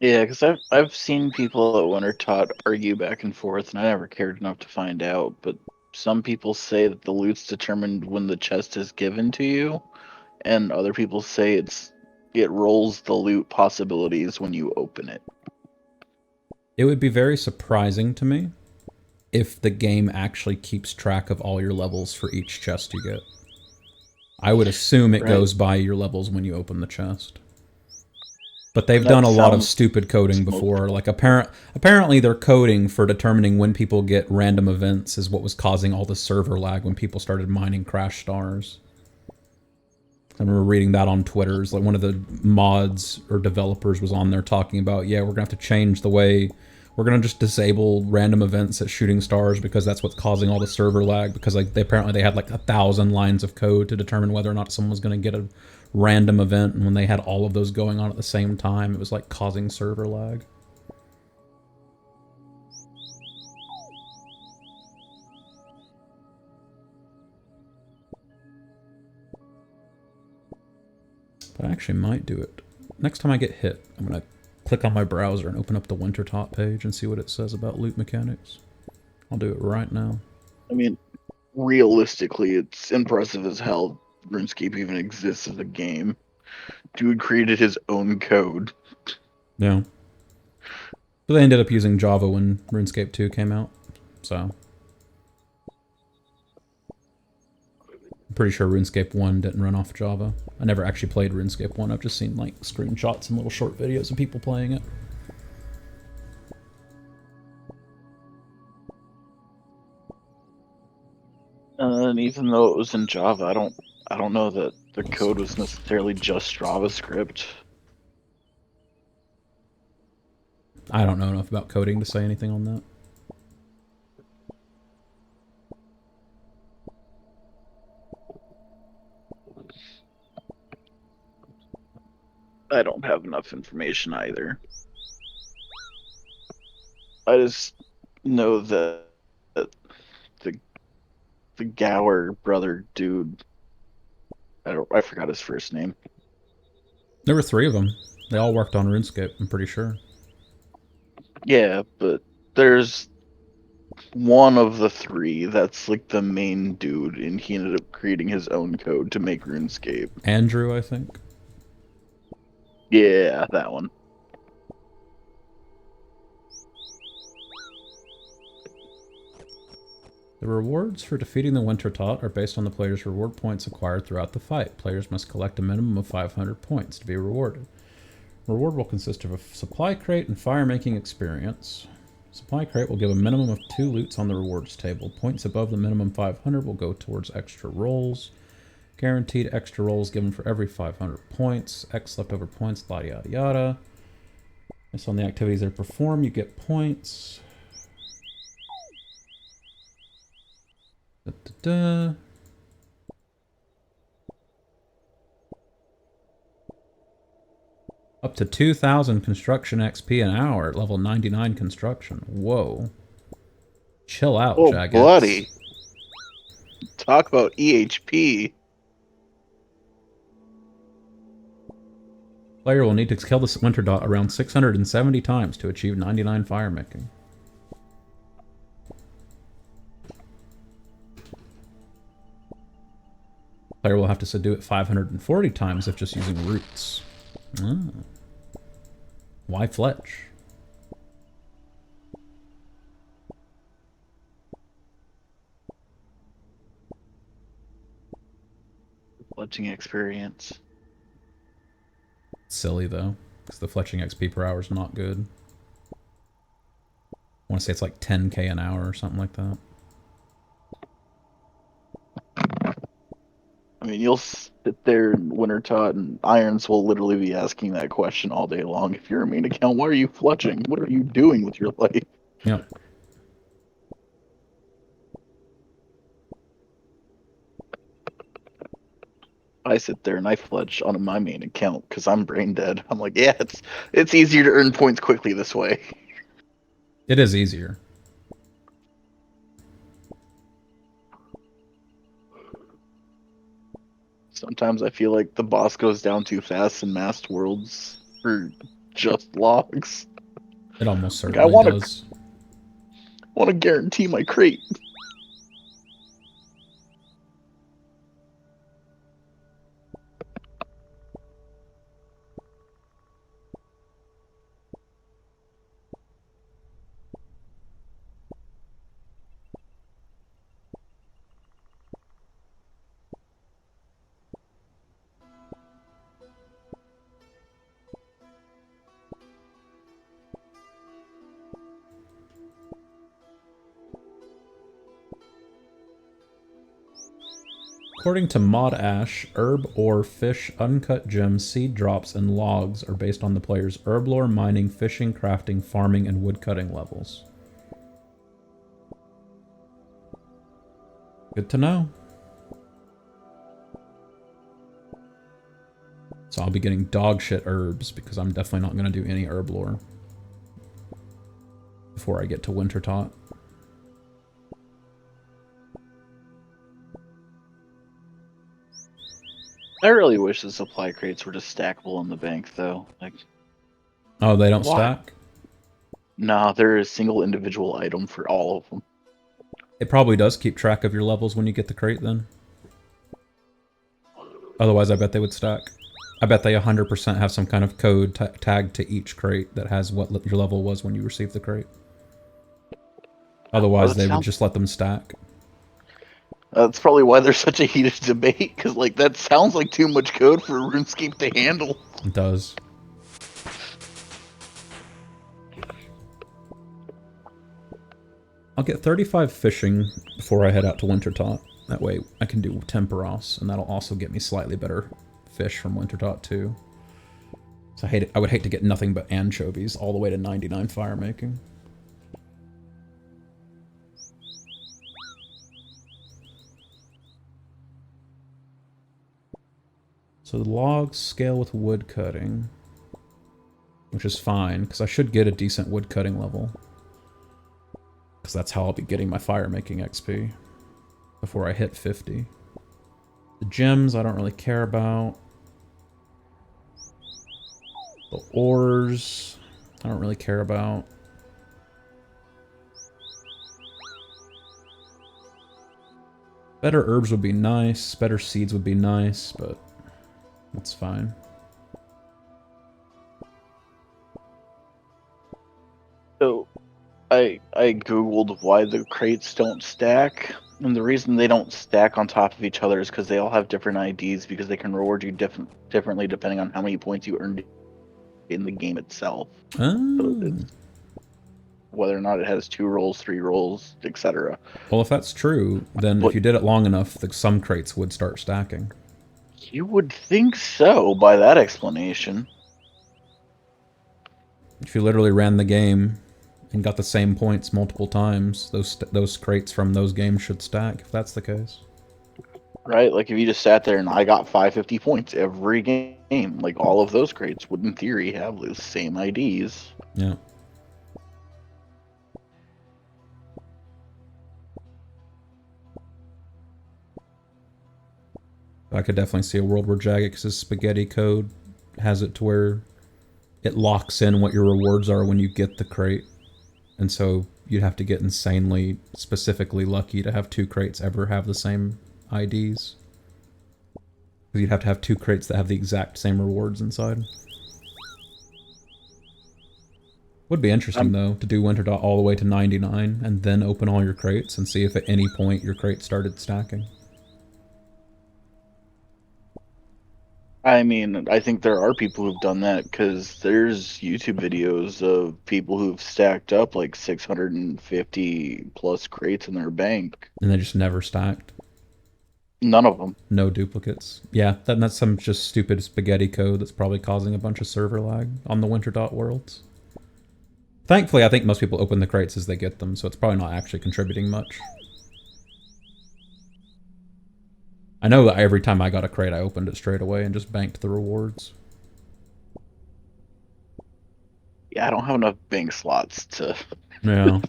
Yeah, because I've seen people at Wintertot argue back and forth, and I never cared enough to find out. But some people say that the loot's determined when the chest is given to you, and other people say it rolls the loot possibilities when you open it. It would be very surprising to me if the game actually keeps track of all your levels for each chest you get. I would assume it goes by your levels when you open the chest. But they've done a lot of stupid coding before. Like, apparently their coding for determining when people get random events is what was causing all the server lag when people started mining crash stars. I remember reading that on Twitter. It's like one of the mods or developers was on there talking about, yeah, we're going to have to change the way... We're going to just disable random events at shooting stars because that's what's causing all the server lag. Because like apparently they had like 1,000 lines of code to determine whether or not someone was going to get a random event. And when they had all of those going on at the same time, it was like causing server lag. But I actually might do it. Next time I get hit, I'm going to click on my browser and open up the Wintertot page and see what it says about loot mechanics. I'll do it right now. I mean, realistically, it's impressive as hell RuneScape even exists as a game. Dude created his own code. Yeah. But they ended up using Java when RuneScape 2 came out, so... I'm pretty sure RuneScape 1 didn't run off Java. I never actually played RuneScape 1, I've just seen like screenshots and little short videos of people playing it. And even though it was in Java, I don't know that the code was necessarily just JavaScript. I don't know enough about coding to say anything on that. I don't have enough information either. I just know that the Gower brother dude, I forgot his first name. There were 3 of them. They all worked on RuneScape, I'm pretty sure. Yeah, but there's one of the 3 that's like the main dude, and he ended up creating his own code to make RuneScape. Andrew, I think. Yeah, that one. The rewards for defeating the Wintertot are based on the player's reward points acquired throughout the fight. Players must collect a minimum of 500 points to be rewarded. Reward will consist of a supply crate and fire-making experience. Supply crate will give a minimum of 2 loots on the rewards table. Points above the minimum 500 will go towards extra rolls. Guaranteed extra rolls given for every 500 points. X leftover points, yada yada yada. Based on the activities that are performed, you get points. Da, da, da. Up to 2,000 construction XP an hour at level 99 construction. Whoa. Chill out, Oh, Jagex. buddy. Talk about EHP. Player will need to kill the Wintertot around 670 times to achieve 99 fire making. Player will have to subdue it 540 times if just using roots. Ah. Why Fletch? Fletching experience. Silly though, because the fletching XP per hour is not good. I want to say it's like 10k an hour or something like that. I mean, you'll sit there in Wintertot, and Irons will literally be asking that question all day long. If you're a main account, why are you fletching? What are you doing with your life? Yep. I sit there and I fletch on my main account because I'm brain dead. I'm like, yeah, it's easier to earn points quickly this way. It is easier. Sometimes I feel like the boss goes down too fast in Masked Worlds for just logs. It almost Like I certainly does. want to guarantee my crate. According to Mod Ash, herb, ore, fish, uncut gems, seed drops, and logs are based on the player's herb lore, mining, fishing, crafting, farming, and woodcutting levels. Good to know. So I'll be getting dog shit herbs because I'm definitely not going to do any herb lore before I get to Wintertot. I really wish the supply crates were just stackable in the bank, though. Like, Oh, they don't why? stack? Nah, they're a single individual item for all of them. It probably does keep track of your levels when you get the crate then. Otherwise, I bet they would stack. I bet they 100% have some kind of code tagged to each crate that has what your level was when you received the crate. Otherwise, they would just let them stack. That's probably why there's such a heated debate, because like that sounds like too much code for RuneScape to handle. It does. I'll get 35 fishing before I head out to Wintertot. That way I can do Temporos, and that'll also get me slightly better fish from Wintertot too. So I would hate to get nothing but anchovies all the way to 99 fire making. So the logs scale with wood cutting, which is fine, because I should get a decent wood cutting level. Because that's how I'll be getting my fire making XP before I hit 50. The gems I don't really care about. The ores I don't really care about. Better herbs would be nice, better seeds would be nice, but that's fine. So, I googled why the crates don't stack, and the reason they don't stack on top of each other is because they all have different IDs because they can reward you differently depending on how many points you earned in the game itself. Oh. So it's whether or not it has 2 rolls, 3 rolls, etc. Well, if that's true, then if you did it long enough, some crates would start stacking. You would think so by that explanation. If you literally ran the game and got the same points multiple times, those crates from those games should stack, if that's the case. Right? Like if you just sat there and I got 550 points every game, like all of those crates would in theory have those same IDs. Yeah. I could definitely see a world where Jagex's spaghetti code has it to where it locks in what your rewards are when you get the crate. And so you'd have to get insanely, specifically lucky to have 2 crates ever have the same IDs. Because you'd have to have 2 crates that have the exact same rewards inside. Would be interesting, though, to do Winterdot all the way to 99 and then open all your crates and see if at any point your crate started stacking. I mean, I think there are people who've done that because there's YouTube videos of people who've stacked up like 650 plus crates in their bank. And they just never stacked. None of them. No duplicates. Yeah, then that's some just stupid spaghetti code that's probably causing a bunch of server lag on the Winter Dot worlds. Thankfully, I think most people open the crates as they get them, so it's probably not actually contributing much. I know that every time I got a crate, I opened it straight away and just banked the rewards. Yeah, I don't have enough bank slots to Yeah.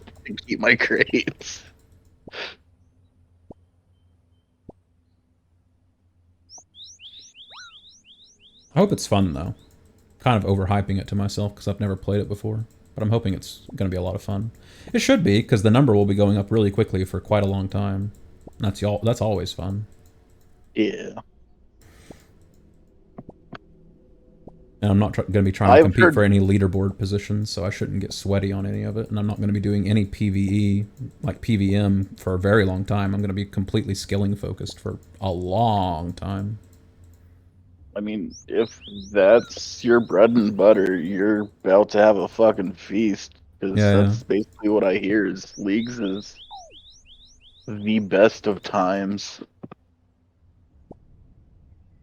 keep my crates. I hope it's fun, though. Kind of overhyping it to myself because I've never played it before. But I'm hoping it's going to be a lot of fun. It should be, because the number will be going up really quickly for quite a long time. That's always fun. Yeah. And I'm not going to be trying to compete for any leaderboard positions, so I shouldn't get sweaty on any of it. And I'm not going to be doing any PvE, like PvM, for a very long time. I'm going to be completely skilling focused for a long time. I mean, if that's your bread and butter, you're about to have a fucking feast. Because that's basically what I hear is Leagues is the best of times.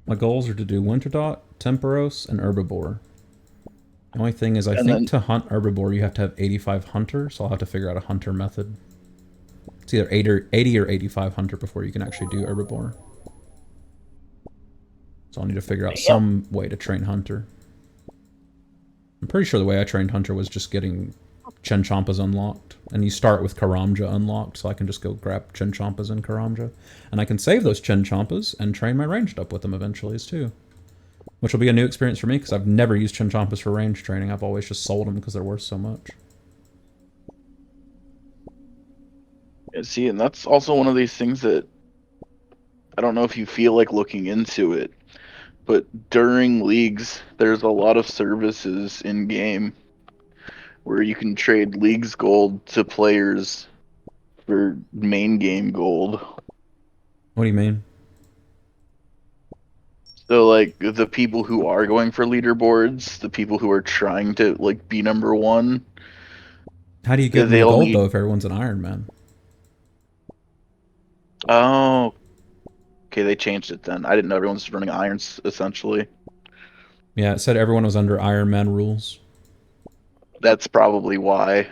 My goals are to do Winter Dot, Temporos, and Herbivore. The only thing is, I think to hunt Herbivore, you have to have 85 Hunter, so I'll have to figure out a Hunter method. It's either 80 or 85 Hunter before you can actually do Herbivore. So I'll need to figure out some way to train Hunter. I'm pretty sure the way I trained Hunter was just getting Chinchampas unlocked. And you start with Karamja unlocked, so I can just go grab Chinchampas in Karamja. And I can save those Chinchampas and train my ranged up with them eventually too. Which will be a new experience for me, because I've never used Chinchampas for range training. I've always just sold them because they're worth so much. Yeah, see, and that's also one of these things that I don't know if you feel like looking into it, but during Leagues, there's a lot of services in-game where you can trade Leagues gold to players for main game gold. What do you mean? So, like, the people who are going for leaderboards, the people who are trying to, like, be number one. How do you get them the gold, though, if everyone's an Iron Man? Oh, okay, they changed it then. I didn't know everyone's running irons, essentially. Yeah, it said everyone was under Iron Man rules. That's probably why.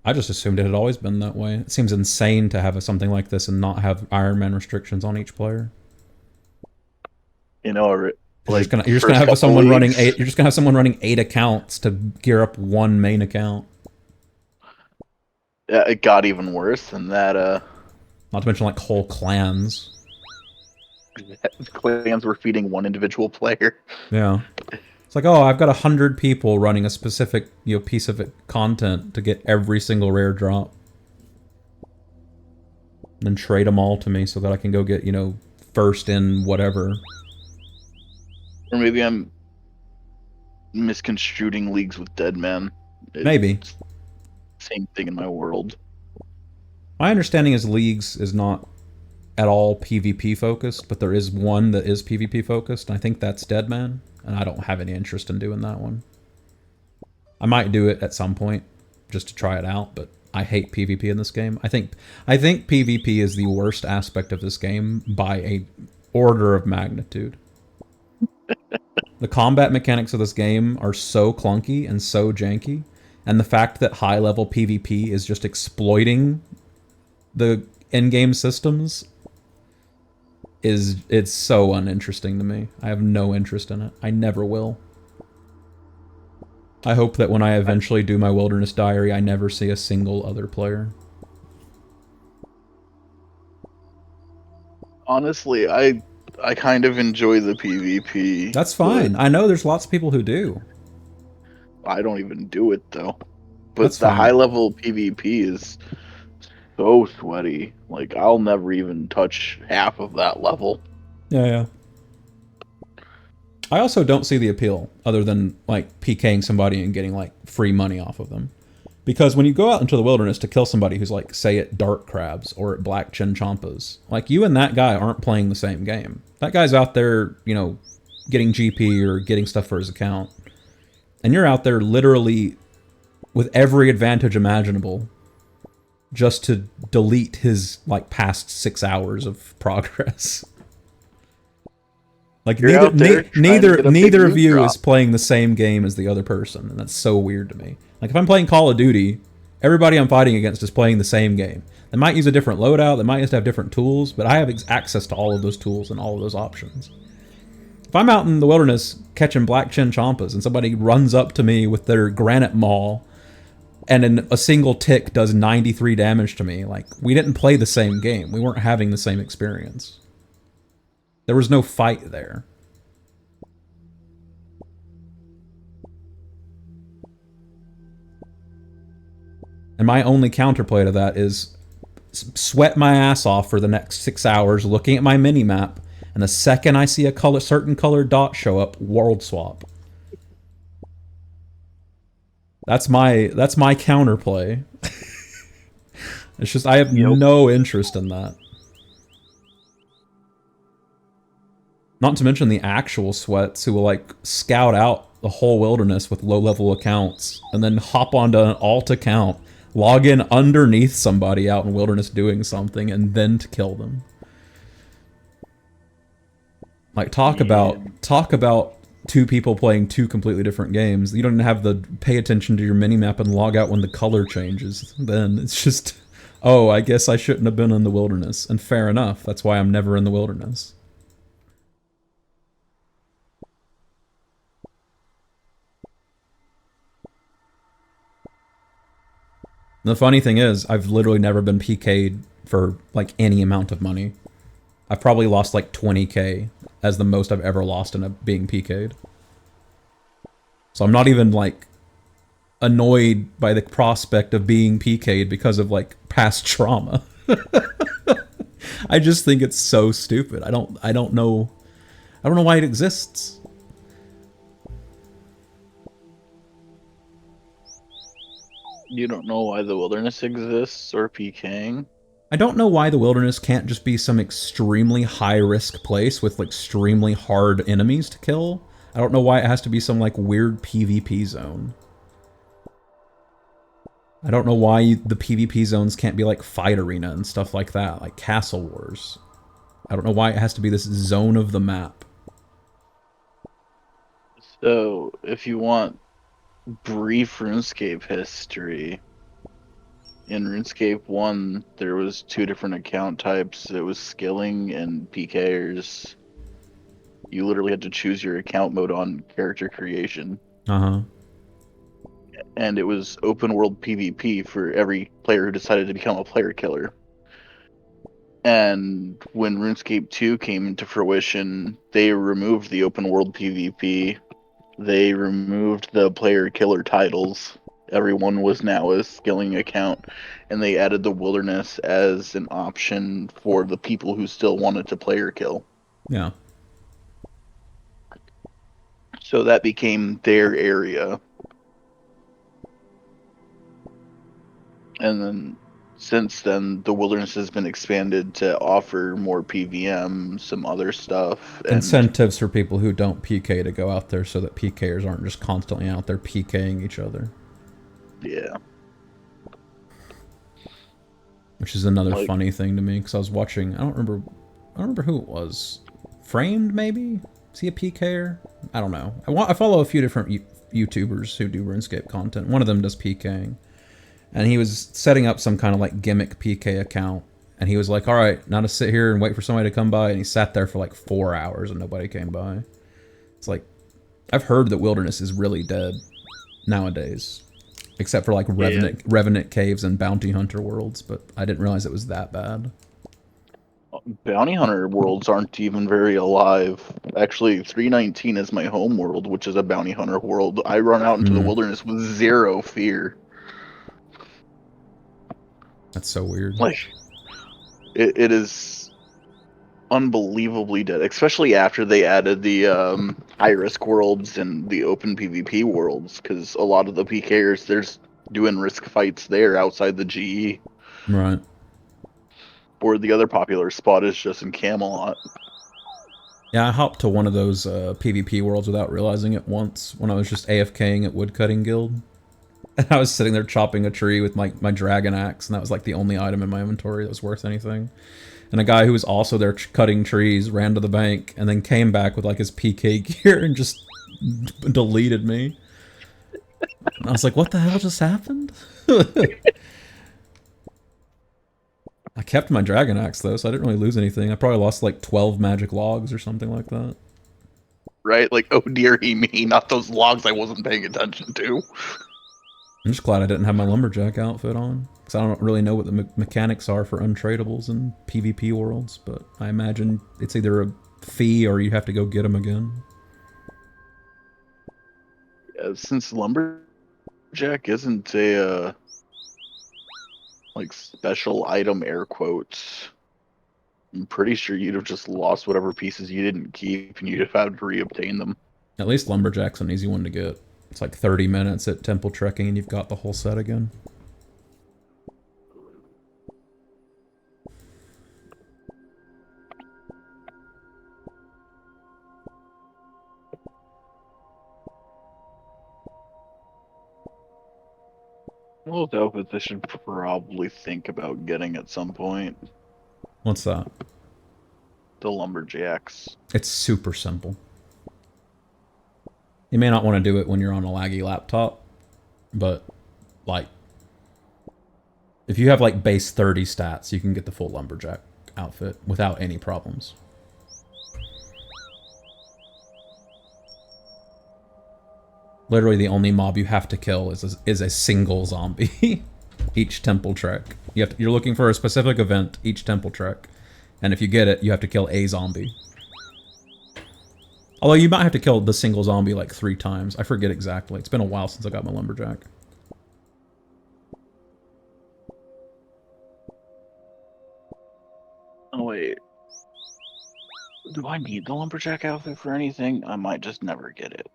I just assumed it had always been that way. It seems insane to have something like this and not have Iron Man restrictions on each player. You know, like you're just gonna have someone running 8. You're just gonna have someone running 8 accounts to gear up one main account. Yeah, it got even worse than that. Not to mention like whole clans. Clans were feeding one individual player. Yeah. It's like, oh, I've got 100 people running a specific, piece of content to get every single rare drop. And then trade them all to me so that I can go get, first in whatever. Or maybe I'm misconstruing Leagues with Dead Man. Maybe. Same thing in my world. My understanding is Leagues is not at all PvP focused, but there is one that is PvP focused, and I think that's Dead Man. And I don't have any interest in doing that one. I might do it at some point, just to try it out, but I hate PvP in this game. I think PvP is the worst aspect of this game by a order of magnitude. The combat mechanics of this game are so clunky and so janky, and the fact that high-level PvP is just exploiting the in-game systems it's so uninteresting to me. I have no interest in it. I never will. I hope that when I eventually do my Wilderness Diary, I never see a single other player. Honestly, I kind of enjoy the PvP. That's fine. I know there's lots of people who do. I don't even do it, though. But the high-level PvP is so sweaty. Like, I'll never even touch half of that level. Yeah. I also don't see the appeal, other than, like, PKing somebody and getting, like, free money off of them. Because when you go out into the wilderness to kill somebody who's, like, say at Dark Crabs or at Black Chinchampas, like, you and that guy aren't playing the same game. That guy's out there, getting GP or getting stuff for his account. And you're out there literally with every advantage imaginable, just to delete his like past 6 hours of progress. Like You're out there trying to get a big neither of loot you drop. is playing the same game as the other person, and that's so weird to me. Like if I'm playing Call of Duty, everybody I'm fighting against is playing the same game. They might use a different loadout, they might just have different tools, but I have access to all of those tools and all of those options. If I'm out in the wilderness catching black chin chompas and somebody runs up to me with their granite maul and in a single tick does 93 damage to me, like we didn't play the same game. We weren't having the same experience. There was no fight there. And my only counterplay to that is sweat my ass off for the next 6 hours looking at my mini-map, and the second I see a certain colored dot show up, world swap. That's my counterplay. It's just I have no interest in that. Not to mention the actual sweats who will like scout out the whole wilderness with low-level accounts and then hop onto an alt account, log in underneath somebody out in wilderness doing something, and then to kill them. Like talk about two people playing two completely different games. You don't have the pay attention to your minimap and log out when the color changes. Then it's just, oh, I guess I shouldn't have been in the wilderness. And fair enough. That's why I'm never in the wilderness. The funny thing is, I've literally never been PK'd for like any amount of money. I've probably lost like 20k as the most I've ever lost in being PK'd. So I'm not even like annoyed by the prospect of being PK'd because of like past trauma. I just think it's so stupid. I don't know why it exists. You don't know why the wilderness exists or PKing? I don't know why the wilderness can't just be some extremely high-risk place with like, extremely hard enemies to kill. I don't know why it has to be some like weird PvP zone. I don't know why the PvP zones can't be like Fight Arena and stuff like that, like Castle Wars. I don't know why it has to be this zone of the map. So, if you want brief RuneScape history, in RuneScape 1, there was 2 different account types. It was skilling and PKers. You literally had to choose your account mode on character creation. Uh-huh. And it was open world PvP for every player who decided to become a player killer. And when RuneScape 2 came into fruition, they removed the open world PvP. They removed the player killer titles. Everyone was now a skilling account, and they added the wilderness as an option for the people who still wanted to player kill. Yeah. So that became their area. And then since then, the wilderness has been expanded to offer more PVM, some other stuff. And incentives for people who don't PK to go out there so that PKers aren't just constantly out there PKing each other. Yeah. Which is another funny thing to me, because I was watching, I don't remember who it was. Framed, maybe? Is he a PKer? I don't know. I follow a few different YouTubers who do RuneScape content. One of them does PKing. And he was setting up some kind of like gimmick PK account. And he was like, alright, now to sit here and wait for somebody to come by. And he sat there for like 4 hours and nobody came by. It's like, I've heard that Wilderness is really dead nowadays. Except for like Revenant Caves and Bounty Hunter worlds. But I didn't realize it was that bad. Bounty Hunter worlds aren't even very alive. Actually, 319 is my home world, which is a Bounty Hunter world. I run out into the wilderness with zero fear. That's so weird. Like, it is unbelievably dead, especially after they added the high-risk worlds and the open PvP worlds, because a lot of the PKers, there's doing risk fights there outside the GE. Right. Or the other popular spot is just in Camelot. Yeah, I hopped to one of those PvP worlds without realizing it once when I was just AFKing at Woodcutting Guild. And I was sitting there chopping a tree with my dragon axe, and that was like the only item in my inventory that was worth anything. And a guy who was also there cutting trees ran to the bank and then came back with like his PK gear and just deleted me. And I was like, what the hell just happened? I kept my dragon axe though, so I didn't really lose anything. I probably lost like 12 magic logs or something like that. Right? Like, oh dearie me, not those logs I wasn't paying attention to. I'm just glad I didn't have my lumberjack outfit on, because I don't really know what the mechanics are for untradables in PvP worlds, but I imagine it's either a fee or you have to go get them again. Yeah, since lumberjack isn't a like special item, air quotes, I'm pretty sure you'd have just lost whatever pieces you didn't keep, and you'd have had to reobtain them. At least lumberjack's an easy one to get. It's like 30 minutes at temple trekking and you've got the whole set again. Well, the outfits I should probably think about getting at some point. What's that? The lumberjacks. It's super simple. You may not want to do it when you're on a laggy laptop, but like if you have like base 30 stats, you can get the full lumberjack outfit without any problems. Literally the only mob you have to kill is a single zombie each temple trek. You're looking for a specific event each temple trek, and if you get it, you have to kill a zombie. Although you might have to kill the single zombie like 3 times. I forget exactly. It's been a while since I got my lumberjack. Oh wait. Do I need the lumberjack outfit for anything? I might just never get it.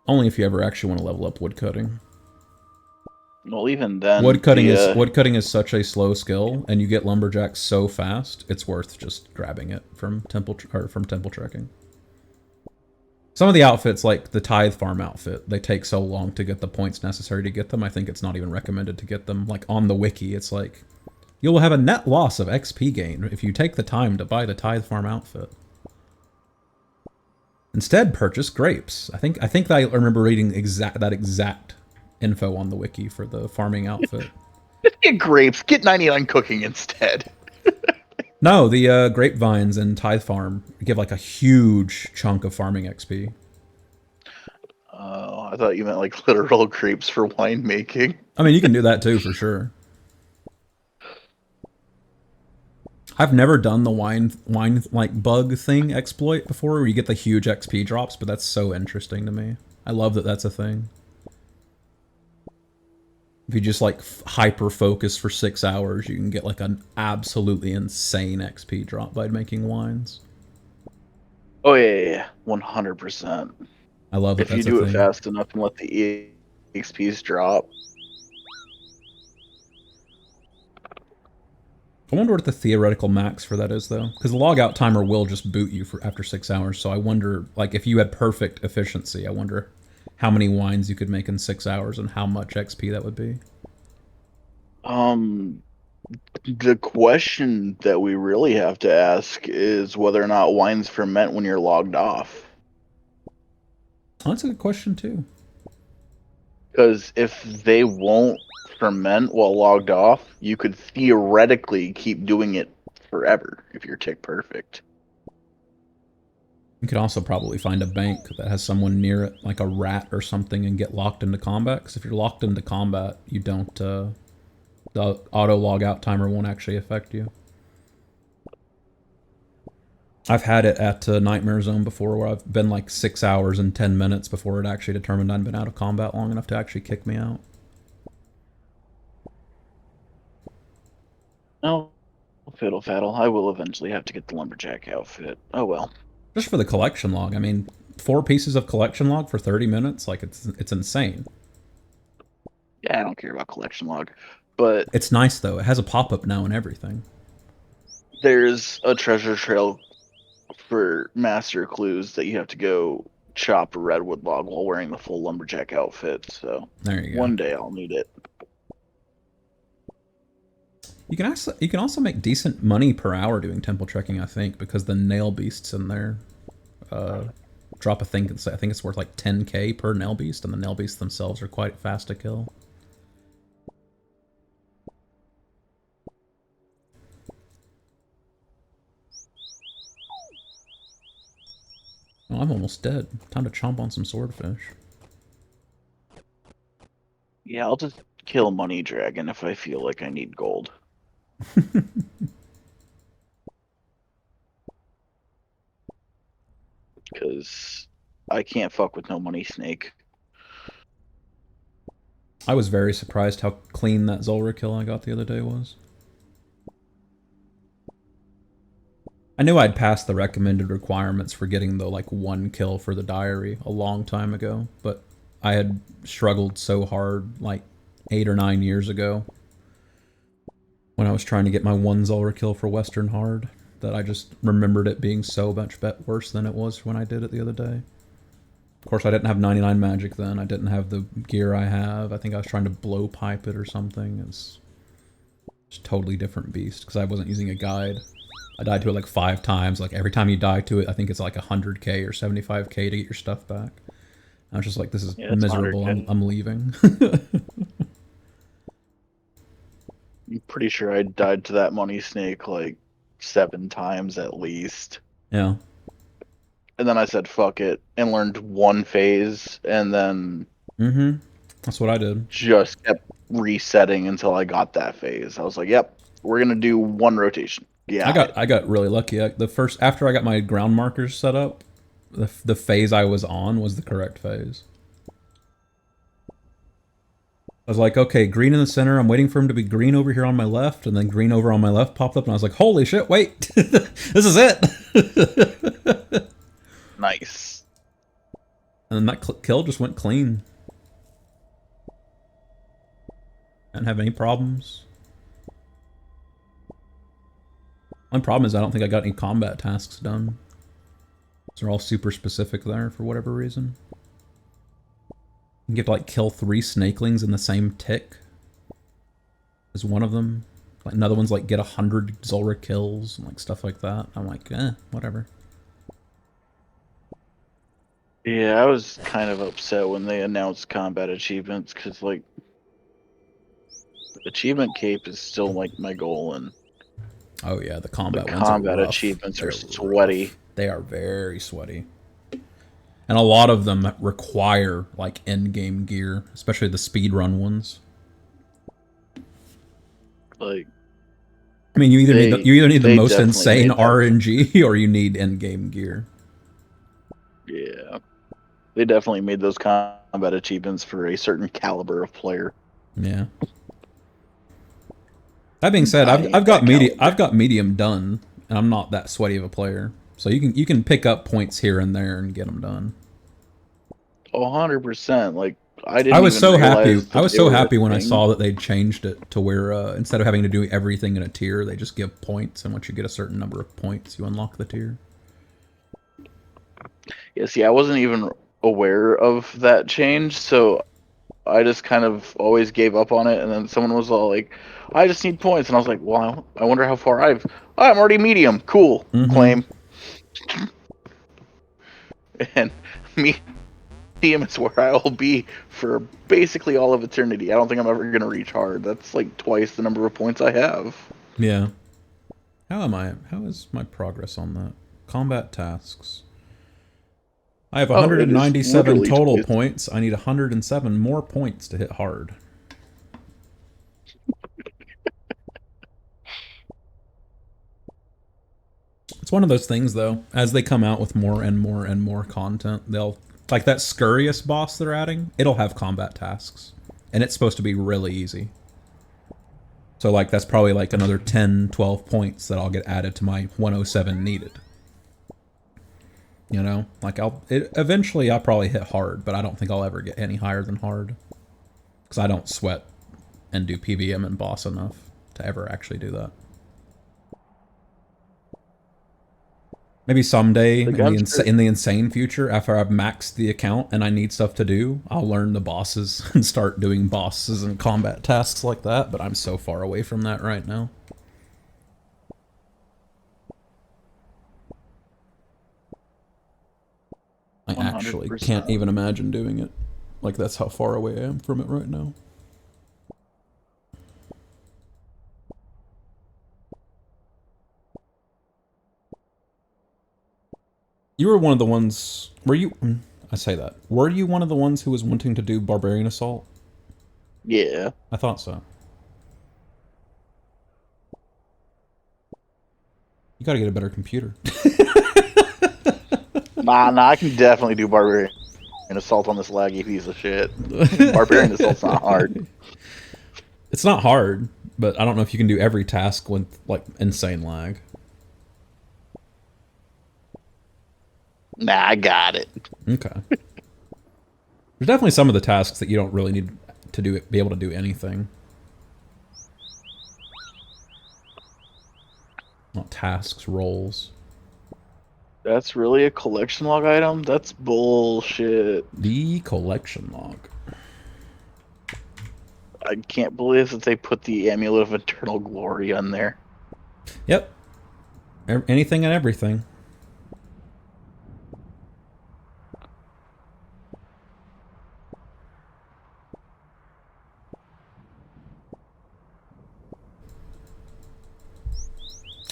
Only if you ever actually want to level up woodcutting. Well, even then, Woodcutting is such a slow skill, and you get lumberjack so fast. It's worth just grabbing it from temple trekking. Some of the outfits, like the Tithe Farm outfit, they take so long to get the points necessary to get them. I think it's not even recommended to get them. Like on the wiki, it's like you'll have a net loss of XP gain if you take the time to buy the Tithe Farm outfit. Instead, purchase grapes. I think I remember reading that exact info on the wiki for the farming outfit. Get grapes. Get 99 cooking instead. No, the grapevines in Tithe Farm give like a huge chunk of farming XP. Oh, I thought you meant like literal grapes for winemaking. I mean, you can do that too, for sure. I've never done the wine like bug thing exploit before, where you get the huge XP drops, but that's so interesting to me. I love that that's a thing. If you just like hyper focus for 6 hours, you can get like an absolutely insane XP drop by making wines. Oh yeah, 100%. I love that. If you do it fast enough and let the EXPs drop. I wonder what the theoretical max for that is, though, because the logout timer will just boot you for after 6 hours. So I wonder, like, if you had perfect efficiency, I wonder how many wines you could make in 6 hours and how much XP that would be. The question that we really have to ask is whether or not wines ferment when you're logged off. Oh, that's a good question too. Because if they won't ferment while logged off, you could theoretically keep doing it forever if you're tick perfect. You could also probably find a bank that has someone near it, like a rat or something, and get locked into combat. Because if you're locked into combat, you don't, the auto logout timer won't actually affect you. I've had it at Nightmare Zone before, where I've been like 6 hours and 10 minutes before it actually determined I'd been out of combat long enough to actually kick me out. No, fiddle faddle. I will eventually have to get the lumberjack outfit. Oh well. Just for the collection log. I mean, 4 pieces of collection log for 30 minutes? Like, it's insane. Yeah, I don't care about collection log. But it's nice, though. It has a pop-up now and everything. There's a treasure trail for master clues that you have to go chop a redwood log while wearing the full lumberjack outfit. So There you go. one day I'll need it. You can also make decent money per hour doing temple trekking, I think, because the nail beasts in there drop I think it's worth like 10k per nail beast, and the nail beasts themselves are quite fast to kill. Oh, I'm almost dead. Time to chomp on some swordfish. Yeah, I'll just kill money dragon if I feel like I need gold. Because I can't fuck with no money snake. I was very surprised how clean that Zulrah kill I got the other day was. I knew I'd passed the recommended requirements for getting the, like, 1 kill for the diary a long time ago, but I had struggled so hard, like, 8 or 9 years ago, when I was trying to get my 1 Zulrah kill for Western Hard, that I just remembered it being so much worse than it was when I did it the other day. Of course, I didn't have 99 magic then. I didn't have the gear I have. I think I was trying to blow pipe it or something. It's a totally different beast, because I wasn't using a guide. I died to it like 5 times. Like, every time you die to it, I think it's like 100k or 75k to get your stuff back. I was just like, this is miserable. I'm leaving. I'm pretty sure I died to that money snake like 7 times at least. Yeah. And then I said, fuck it, and learned 1 phase, and then... Mm-hmm. That's what I did. Just kept resetting until I got that phase. I was like, yep, we're going to do 1 rotation. Yeah. I got really lucky. After I got my ground markers set up, the phase I was on was the correct phase. I was like, okay, green in the center. I'm waiting for him to be green over here on my left, and then green over on my left popped up, and I was like, holy shit, wait, this is it. Nice. And then that kill just went clean. I didn't have any problems. One problem is I don't think I got any combat tasks done. They're all super specific there for whatever reason. You get to like kill 3 snakelings in the same tick. Is one of them. Like, another one's like get 100 Zulrah kills and like stuff like that. I'm like, whatever. Yeah, I was kind of upset when they announced combat achievements, because like achievement cape is still like my goal, and oh yeah, the combat ones combat are rough. achievements They're are sweaty. Rough. They are very sweaty. And a lot of them require like end-game gear, especially the speedrun ones. Like, I mean, you either need the most insane that. RNG or you need end-game gear. Yeah, they definitely made those combat achievements for a certain caliber of player. Yeah. That being said, I've got medium done, and I'm not that sweaty of a player, so you can pick up points here and there and get them done. 100%. Like, I was so happy when I thing. saw that they'd changed it to where instead of having to do everything in a tier, they just give points, and once you get a certain number of points, you unlock the tier. Yeah, see, I wasn't even aware of that change, so I just kind of always gave up on it, and then someone was all like, I just need points, and I was like, well, I wonder how far I'm already medium. Cool. Mm-hmm. Claim. And medium is where I'll be for basically all of eternity. I don't think I'm ever going to reach hard. That's like twice the number of points I have. Yeah. How is my progress on that? Combat tasks. I have 197 total points. I need 107 more points to hit hard. It's one of those things, though. As they come out with more and more and more content, they'll... Like that Scurrius boss they're adding, it'll have combat tasks. And it's supposed to be really easy. So, like, that's probably like another 10, 12 points that I'll get added to my 107 needed. You know? Like, eventually I'll probably hit hard, but I don't think I'll ever get any higher than hard. Because I don't sweat and do PVM and boss enough to ever actually do that. Maybe someday The in the insane future, after I've maxed the account and I need stuff to do, I'll learn the bosses and start doing bosses and combat tasks like that, but I'm so far away from that right now. I actually 100%. can't even imagine doing it. Like, that's how far away I am from it right now. You were one of the ones... Were you... I say that. Were you one of the ones who was wanting to do Barbarian Assault? Yeah. I thought so. You gotta get a better computer. Nah, I can definitely do Barbarian Assault on this laggy piece of shit. Barbarian Assault's not hard. It's not hard, but I don't know if you can do every task with, like, insane lag. Nah, I got it. Okay. There's definitely some of the tasks that you don't really need to be able to do anything. Not tasks, roles. That's really a collection log item? That's bullshit. The collection log. I can't believe that they put the Amulet of Eternal Glory on there. Yep. Anything and everything.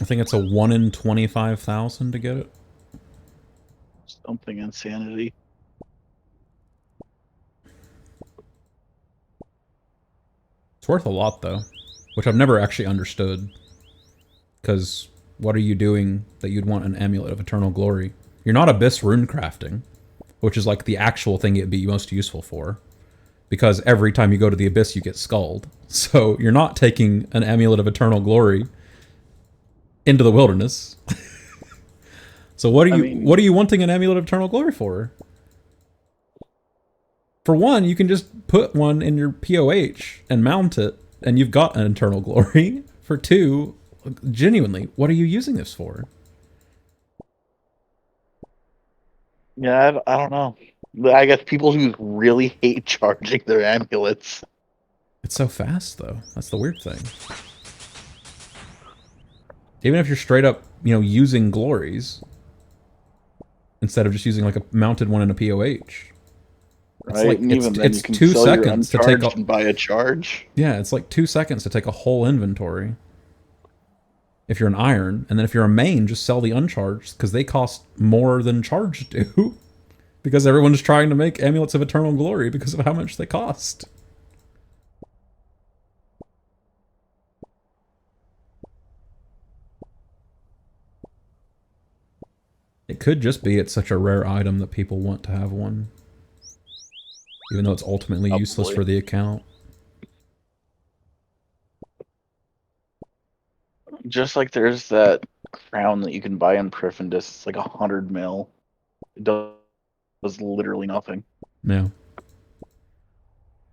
I think it's a 1 in 25,000 to get it. Something insanity. It's worth a lot, though. Which I've never actually understood. Because what are you doing that you'd want an Amulet of Eternal Glory? You're not Abyss rune crafting, which is like the actual thing it'd be most useful for. Because every time you go to the Abyss, you get skulled. So you're not taking an Amulet of Eternal Glory into the wilderness. So what are you wanting an Amulet of Eternal Glory for? For one, you can just put one in your POH and mount it, and you've got an Eternal Glory. For two, genuinely, what are you using this for? Yeah, I don't know. But I guess people who really hate charging their amulets. It's so fast, though. That's the weird thing. Even if you're straight up, using glories, instead of just using like a mounted one in a POH. It's right, like and even then it's you can 2 sell seconds to take and buy a charge. Yeah, it's like 2 seconds to take a whole inventory. If you're an iron, and then if you're a main, just sell the uncharged because they cost more than charged do. Because everyone's trying to make amulets of eternal glory because of how much they cost. It could just be it's such a rare item that people want to have one. Even though it's ultimately useless for the account. Just like there's that crown that you can buy in Prifindis, it's like 100 mil. It does literally nothing. Yeah.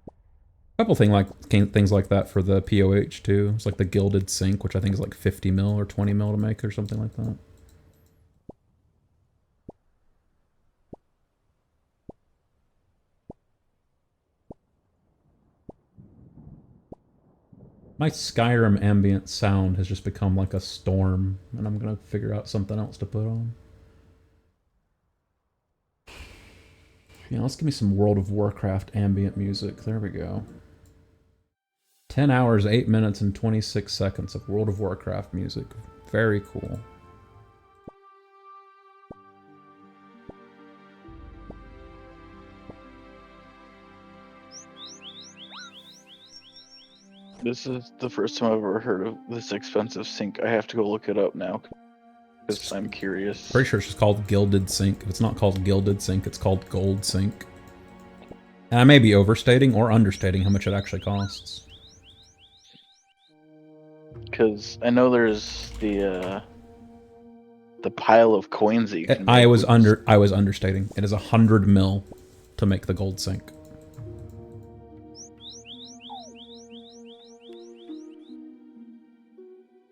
A couple things like that for the POH too. It's like the Gilded Sink, which I think is like 50 mil or 20 mil to make or something like that. My Skyrim ambient sound has just become like a storm, and I'm gonna figure out something else to put on. Yeah, let's give me some World of Warcraft ambient music. There we go. 10 hours, 8 minutes, and 26 seconds of World of Warcraft music. Very cool. This is the first time I've ever heard of this expensive sink. I have to go look it up now because I'm curious. Pretty sure it's just called Gilded Sink. If it's not called Gilded Sink, it's called Gold Sink. And I may be overstating or understating how much it actually costs. Because I know there's the pile of coins that you can make. I was understating. It is 100 mil to make the gold sink.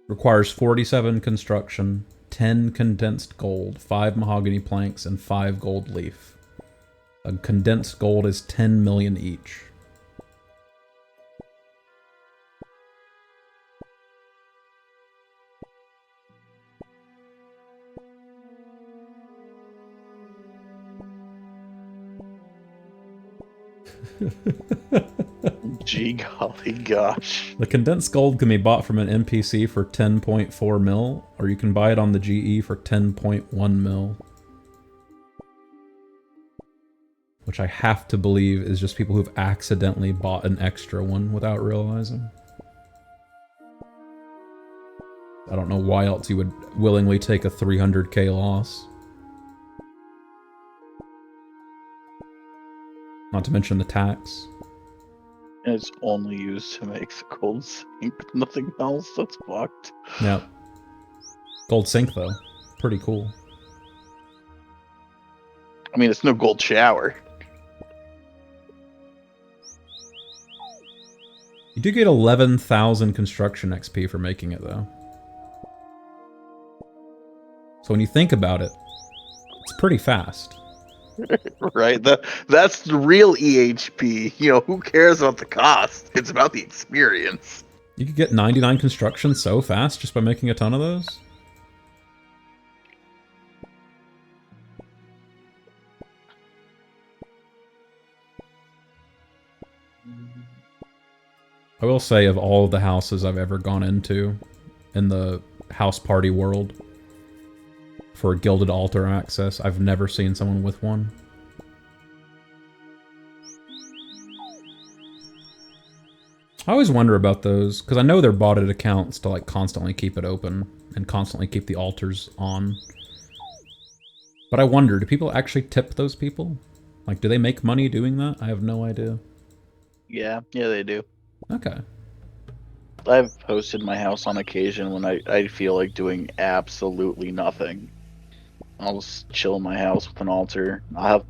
Requires 47 construction, 10 condensed gold, 5 mahogany planks, and 5 gold leaf. A condensed gold is 10 million each. Gee golly gosh. The condensed gold can be bought from an NPC for 10.4 mil, or you can buy it on the GE for 10.1 mil. Which I have to believe is just people who've accidentally bought an extra one without realizing. I don't know why else you would willingly take a 300k loss. Not to mention the tax. And it's only used to make the gold sink, nothing else. That's fucked. Yep. Gold sink, though. Pretty cool. I mean, it's no gold shower. You do get 11,000 construction XP for making it, though. So when you think about it, it's pretty fast. Right? That's the real EHP. You know, who cares about the cost? It's about the experience. You could get 99 construction so fast just by making a ton of those? I will say, of all of the houses I've ever gone into in the house party world for gilded altar access, I've never seen someone with one. I always wonder about those, because I know they're botted accounts to like constantly keep it open and constantly keep the altars on. But I wonder, do people actually tip those people? Like, do they make money doing that? I have no idea. Yeah, they do. Okay. I've hosted my house on occasion when I feel like doing absolutely nothing. I'll just chill in my house with an altar. I'll have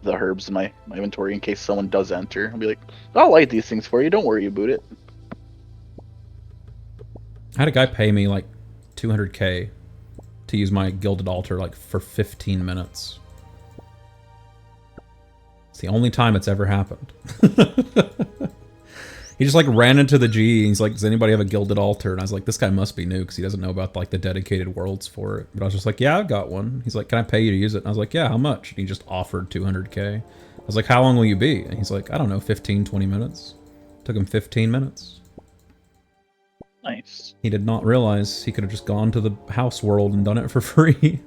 the herbs in my inventory in case someone does enter. I'll be like, I'll light these things for you. Don't worry about it. I had a guy pay me like 200k to use my gilded altar like for 15 minutes. It's the only time it's ever happened. He just like ran into the G and he's like, does anybody have a gilded altar? And I was like, this guy must be new because he doesn't know about like the dedicated worlds for it. But I was just like, yeah, I've got one. He's like, can I pay you to use it? And I was like, yeah, how much? And he just offered 200k. I was like, how long will you be? And he's like, I don't know, 15, 20 minutes. Took him 15 minutes. Nice. He did not realize he could have just gone to the house world and done it for free.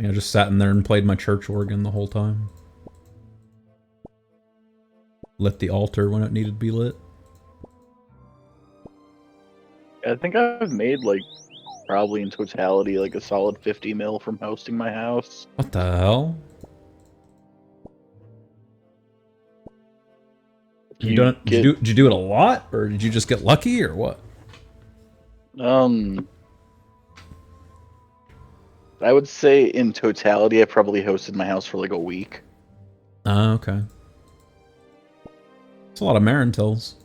I just sat in there and played my church organ the whole time. Lit the altar when it needed to be lit. I think I've made like probably in totality like a solid 50 mil from hosting my house. What the hell? Did you do it a lot, or did you just get lucky, or what? I would say in totality, I probably hosted my house for like a week. Oh, okay. It's a lot of Marintills.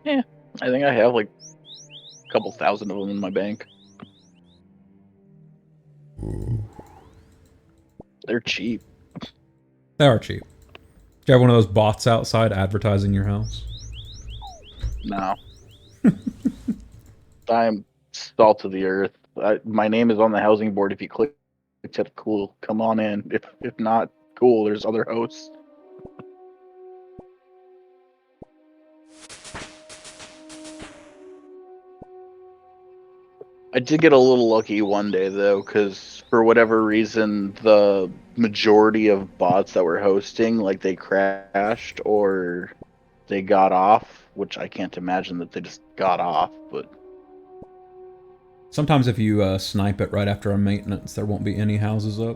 Yeah, I think I have like a couple thousand of them in my bank. They're cheap. They are cheap. Do you have one of those bots outside advertising your house? No. I'm salt of the earth. My name is on the housing board. If you click it, cool, come on in. If not, cool, there's other hosts. I did get a little lucky one day, though, because for whatever reason, the majority of bots that were hosting, like, they crashed or they got off, which I can't imagine that they just got off, but... Sometimes if you snipe it right after a maintenance, there won't be any houses up.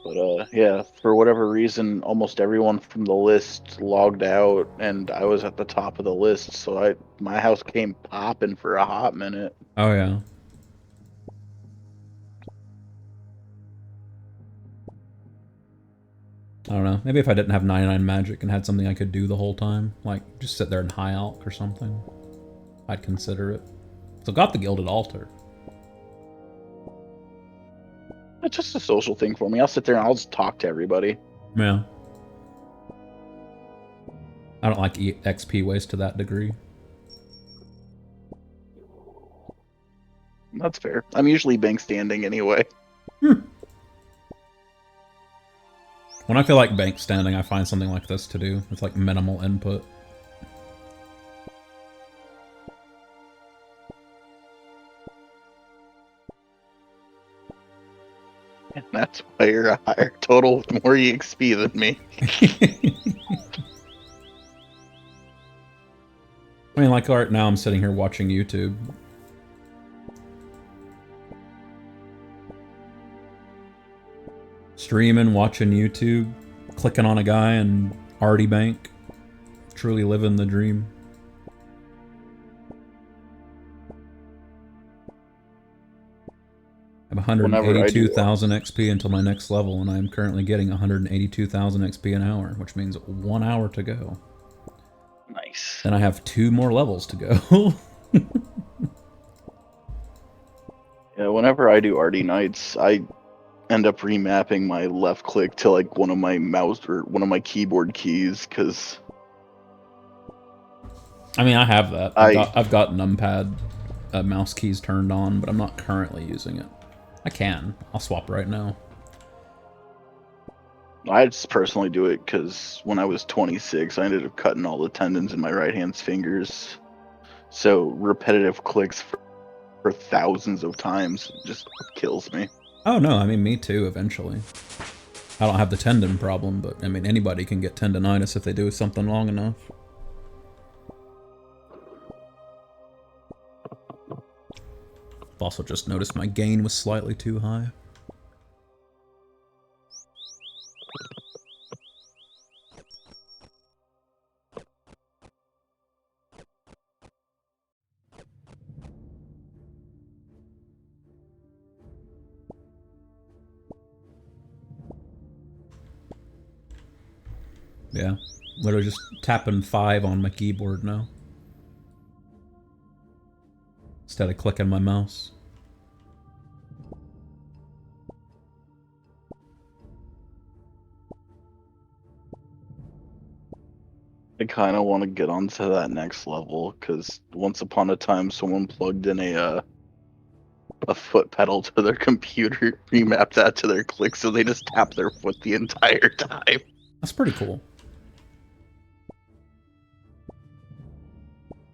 But, yeah, for whatever reason, almost everyone from the list logged out, and I was at the top of the list, so my house came popping for a hot minute. Oh, yeah. I don't know. Maybe if I didn't have 99 magic and had something I could do the whole time, like just sit there and high alch or something, I'd consider it. So got the Gilded Altar. It's just a social thing for me. I'll sit there and I'll just talk to everybody. Yeah. I don't like XP waste to that degree. That's fair. I'm usually bank standing anyway. When I feel like bank standing, I find something like this to do. It's like minimal input. And that's why you're a higher total with more EXP than me. I mean, like right now I'm sitting here watching YouTube. Streaming, watching YouTube, clicking on a guy and already bank. Truly living the dream. I have 182,000 XP until my next level, and I am currently getting 182,000 XP an hour, which means 1 hour to go. Nice. Then I have 2 more levels to go. Yeah, whenever I do RD nights, I end up remapping my left click to like one of my mouse or one of my keyboard keys, because I mean, I have that. I've got numpad mouse keys turned on, but I'm not currently using it. I can. I'll swap right now. I just personally do it because when I was 26, I ended up cutting all the tendons in my right hand's fingers. So repetitive clicks for thousands of times just kills me. Oh no, I mean me too, eventually. I don't have the tendon problem, but I mean anybody can get tendonitis if they do something long enough. I've also just noticed my gain was slightly too high. Yeah, literally just tapping 5 on my keyboard now. Instead of clicking my mouse. I kind of want to get onto that next level because once upon a time someone plugged in a foot pedal to their computer, remapped that to their click, so they just tap their foot the entire time. That's pretty cool.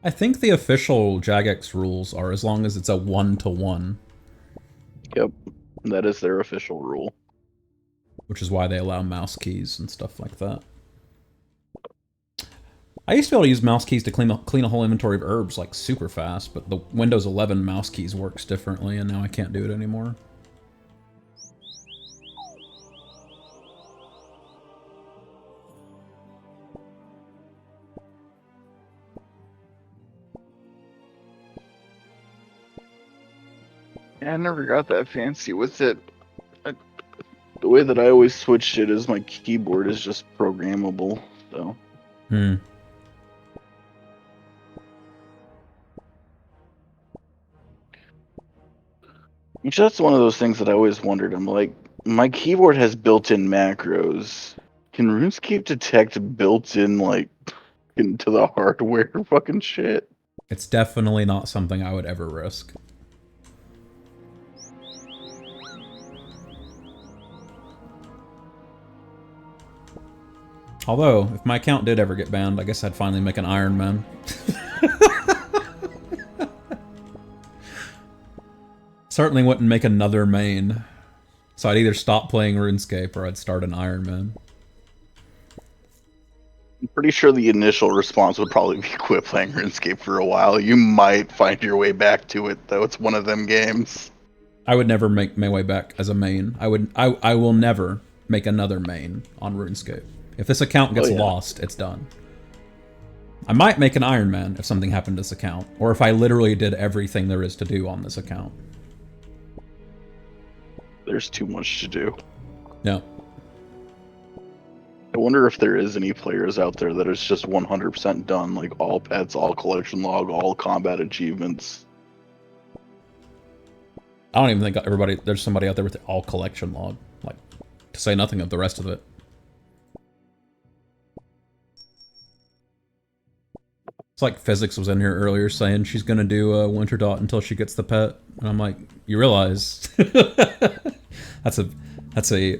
I think the official Jagex rules are as long as it's a 1-to-1. Yep, that is their official rule. Which is why they allow mouse keys and stuff like that. I used to be able to use mouse keys to clean a whole inventory of herbs like super fast, but the Windows 11 mouse keys works differently, and now I can't do it anymore. Yeah, I never got that fancy with it. The way that I always switched it is my keyboard is just programmable, so. Which that's one of those things that I always wondered. I'm like, my keyboard has built-in macros. Can RuneScape detect built-in, like, into the hardware fucking shit? It's definitely not something I would ever risk. Although, if my account did ever get banned, I guess I'd finally make an Iron Man. Certainly wouldn't make another main. So I'd either stop playing RuneScape or I'd start an Iron Man. I'm pretty sure the initial response would probably be quit playing RuneScape for a while. You might find your way back to it, though. It's one of them games. I would never make my way back as a main. I will never make another main on RuneScape. If this account gets lost, it's done. I might make an Iron Man if something happened to this account, or if I literally did everything there is to do on this account. There's too much to do. No. I wonder if there is any players out there that is just 100% done, like all pets, all collection log, all combat achievements. I don't even think there's somebody out there with all collection log, like, to say nothing of the rest of it. It's like Physics was in here earlier saying she's gonna do a Winter Dot until she gets the pet, and I'm like, you realize that's a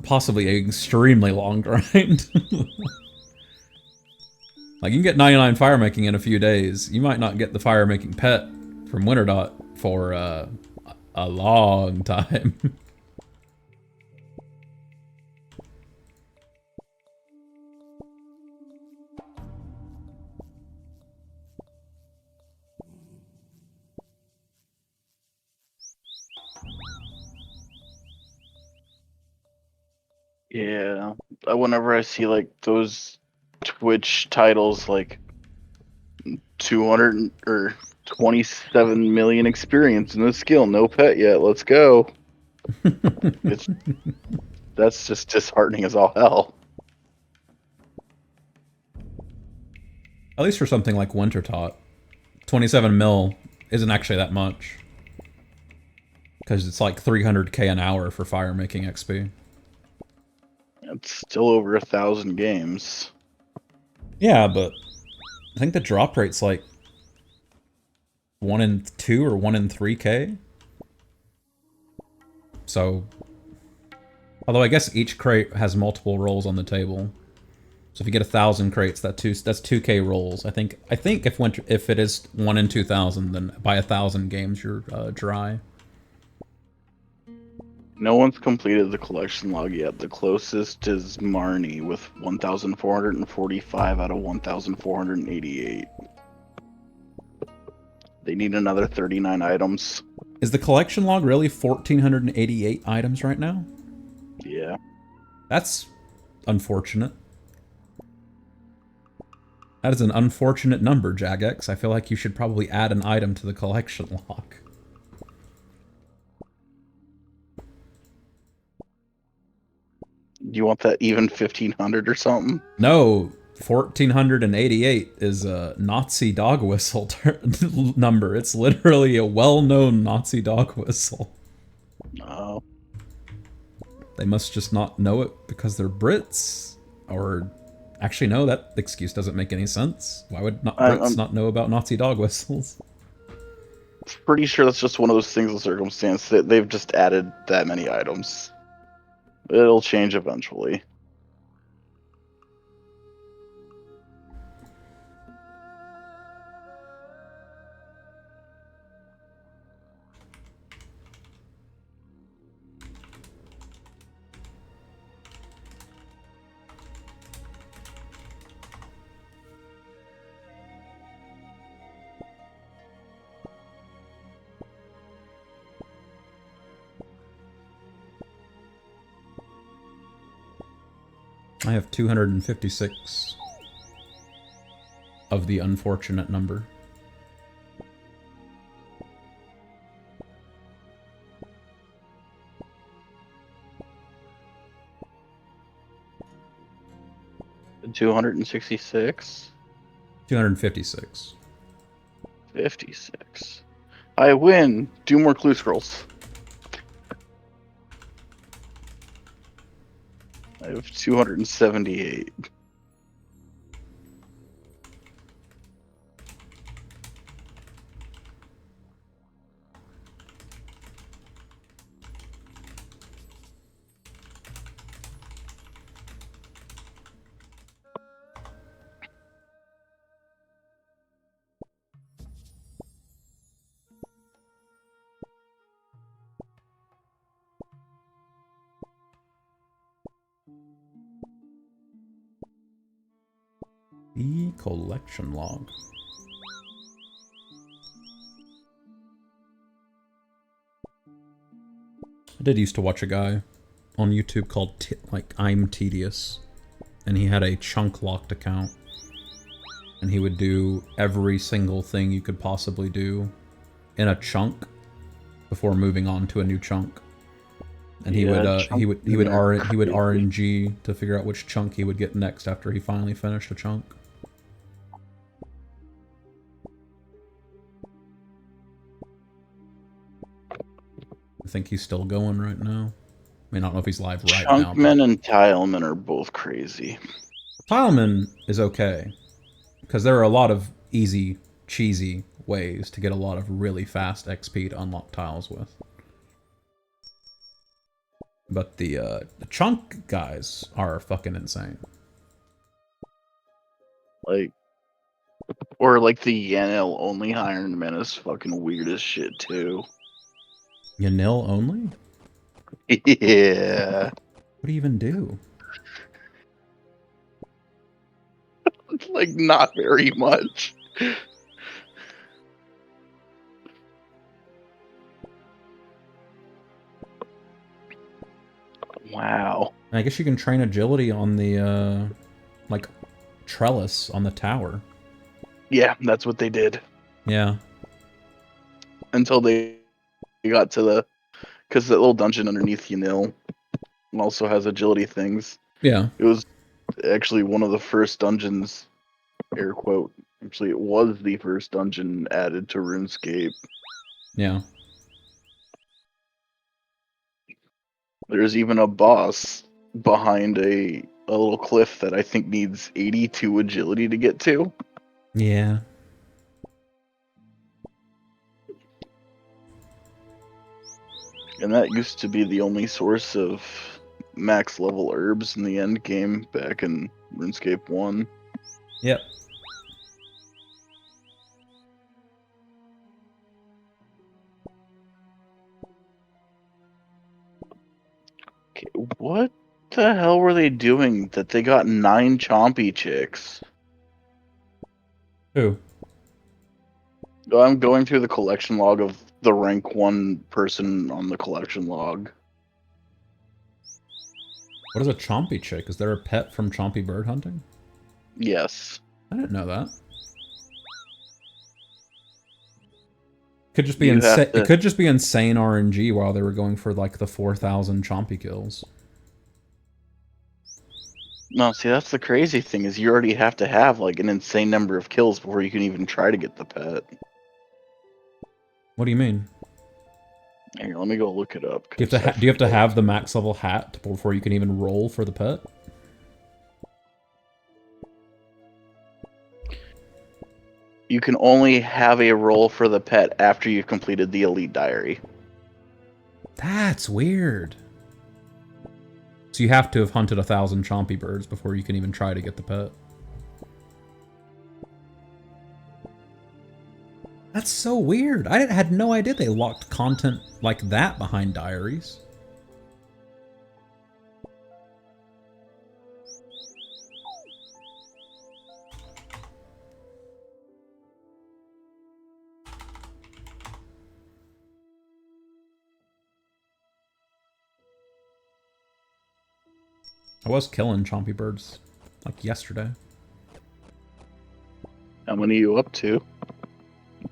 possibly an extremely long grind. Like, you can get 99 fire making in a few days. You might not get the fire making pet from Winter Dot for a long time. Yeah, whenever I see like those Twitch titles, like 200 or 27 million experience in this skill, no pet yet, let's go. That's just disheartening as all hell. At least for something like Winter Tot, 27 mil isn't actually that much. Because it's like 300k an hour for fire making XP. It's still over 1,000 games. Yeah, but I think the drop rate's like 1 in 2 or 1 in 3k. So, although I guess each crate has multiple rolls on the table. So if you get 1,000 crates, that's 2k rolls. I think if it is 1 in 2,000, then by 1,000 games you're dry. No one's completed the collection log yet. The closest is Marnie with 1,445 out of 1,488. They need another 39 items. Is the collection log really 1,488 items right now? Yeah. That's unfortunate. That is an unfortunate number, Jagex. I feel like you should probably add an item to the collection log. Do you want that even 1,500 or something? No, 1,488 is a Nazi dog whistle number. It's literally a well-known Nazi dog whistle. Oh. They must just not know it because they're Brits. Or, actually, no, that excuse doesn't make any sense. Why would Brits not know about Nazi dog whistles? Pretty sure that's just one of those things of circumstance that they've just added that many items. It'll change eventually. I have 256 of the unfortunate number. The 266? 256. 56. I win! Do more clue scrolls. I have 278. The collection log. I did used to watch a guy on YouTube called I'm Tedious, and he had a chunk locked account, and he would do every single thing you could possibly do in a chunk before moving on to a new chunk. And Yeah, he would crazy. RNG to figure out which chunk he would get next after he finally finished a chunk. I think he's still going right now. I mean, I don't know if he's live right now, but Chunkmen and Tilemen are both crazy. Tileman is okay because there are a lot of easy, cheesy ways to get a lot of really fast XP to unlock tiles with. But the chunk guys are fucking insane. Like, or like the Yanil only Iron Man is fucking weird as shit too. Yanil only? Yeah. What do you even do? Like, not very much. Wow. I guess you can train agility on the, like, trellis on the tower. Yeah, that's what they did. Yeah. Until they got to the... Because that little dungeon underneath Yanil also has agility things. Yeah. It was actually one of the first dungeons, air quote. Actually, it was the first dungeon added to RuneScape. Yeah. There's even a boss behind a little cliff that I think needs 82 agility to get to. Yeah. And that used to be the only source of max level herbs in the end game back in RuneScape 1. Yep. Okay, what the hell were they doing that they got 9 chompy chicks? Who? I'm going through the collection log of the rank 1 person on the collection log. What is a chompy chick? Is there a pet from chompy bird hunting? Yes. I didn't know that. Could just be You have insane. It to... could just be insane RNG while they were going for like the 4,000 chompy kills. No, see, that's the crazy thing is you already have to have like an insane number of kills before you can even try to get the pet. What do you mean? Here, let me go look it up. Do you have to have the max level hat before you can even roll for the pet? You can only have a roll for the pet after you've completed the Elite Diary. That's weird. So you have to have hunted 1,000 chompy birds before you can even try to get the pet. That's so weird. I had no idea they locked content like that behind diaries. I was killing chompy birds like yesterday. How many are you up to?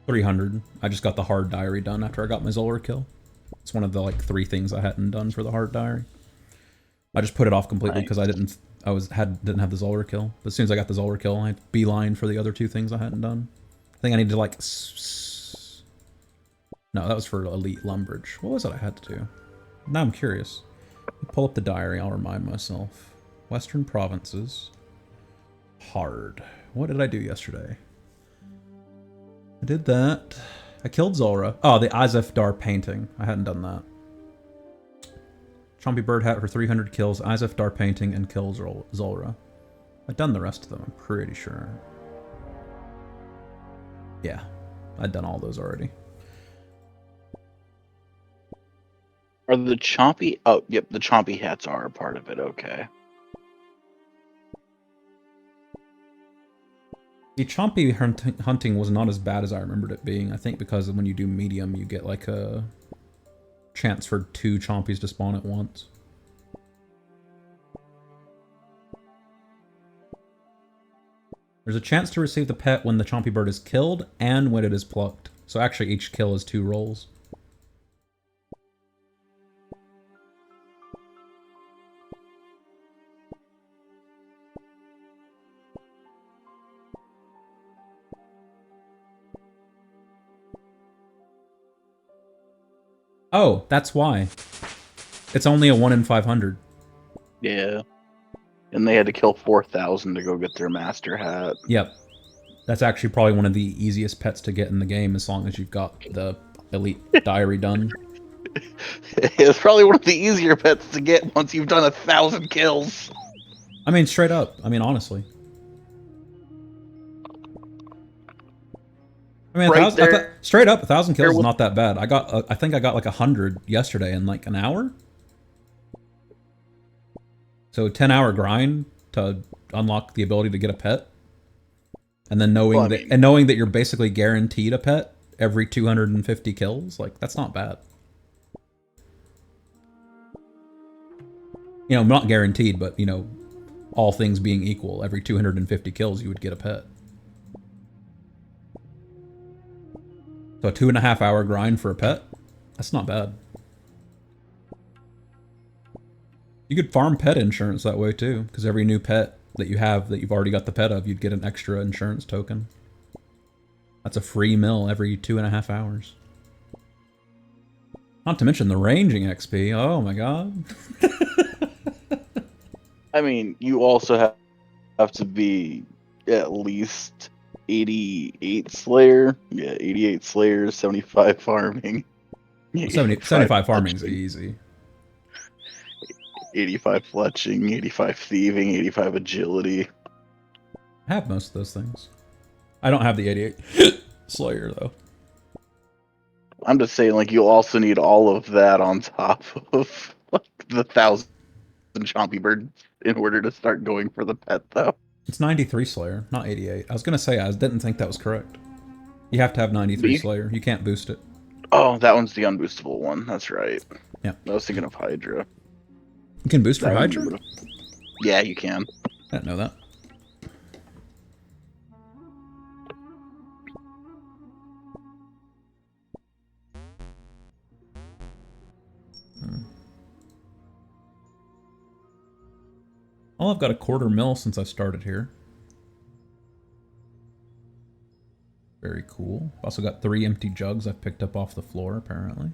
300. I just got the hard diary done after I got my Zolar kill. It's one of the like 3 things I hadn't done for the hard diary. I just put it off completely because I didn't have the Zolar kill. But as soon as I got the Zolar kill, I beeline for the other 2 things I hadn't done. I think I need to like no, that was for Elite Lumbridge. What was it I had to do? Now I'm curious. Pull up the diary, I'll remind myself. Western Provinces. Hard. What did I do yesterday? I did that. I killed Zora. Oh, the Azefdar painting. I hadn't done that. Chompy Bird Hat for 300 kills, Azefdar painting, and kill Zora. I've done the rest of them, I'm pretty sure. Yeah, I'd done all those already. Are the chompy... Oh, yep, the chompy hats are a part of it, okay. The chompy hunting was not as bad as I remembered it being. I think because when you do medium, you get like a chance for 2 chompies to spawn at once. There's a chance to receive the pet when the chompy bird is killed and when it is plucked. So actually each kill is 2 rolls. Oh, that's why. It's only a 1 in 500. Yeah. And they had to kill 4,000 to go get their master hat. Yep. That's actually probably one of the easiest pets to get in the game as long as you've got the elite diary done. It's probably one of the easier pets to get once you've done 1,000 kills. I mean, straight up. I mean, honestly. I mean, Right there. straight up, 1,000 kills is With, not that bad. I think I got like 100 yesterday in like an hour. So 10-hour grind to unlock the ability to get a pet, and then knowing that you're basically guaranteed a pet every 250 kills, like that's not bad. You know, not guaranteed, but you know, all things being equal, every 250 kills you would get a pet. So a 2.5-hour grind for a pet, that's not bad. You could farm pet insurance that way too, because every new pet that you have that you've already got the pet of, you'd get an extra insurance token. That's a free mill every 2.5 hours. Not to mention the ranging XP. Oh my god. I mean, you also have to be at least 88 Slayer. Yeah, 88 Slayers, 75 farming. 75 farming's easy. 85 fletching, 85 thieving, 85 agility. I have most of those things. I don't have the 88 Slayer, though. I'm just saying, like, you'll also need all of that on top of like, the 1,000 chompy bird in order to start going for the pet, though. It's 93 Slayer, not 88. I was going to say, I didn't think that was correct. You have to have 93 Slayer. You can't boost it. Oh, that one's the unboostable one. That's right. Yeah. I was thinking of Hydra. You can boost for Hydra? Yeah, you can. I didn't know that. Well, I've got a 1/4 mil since I started here. Very cool. I've also got 3 empty jugs I've picked up off the floor, apparently.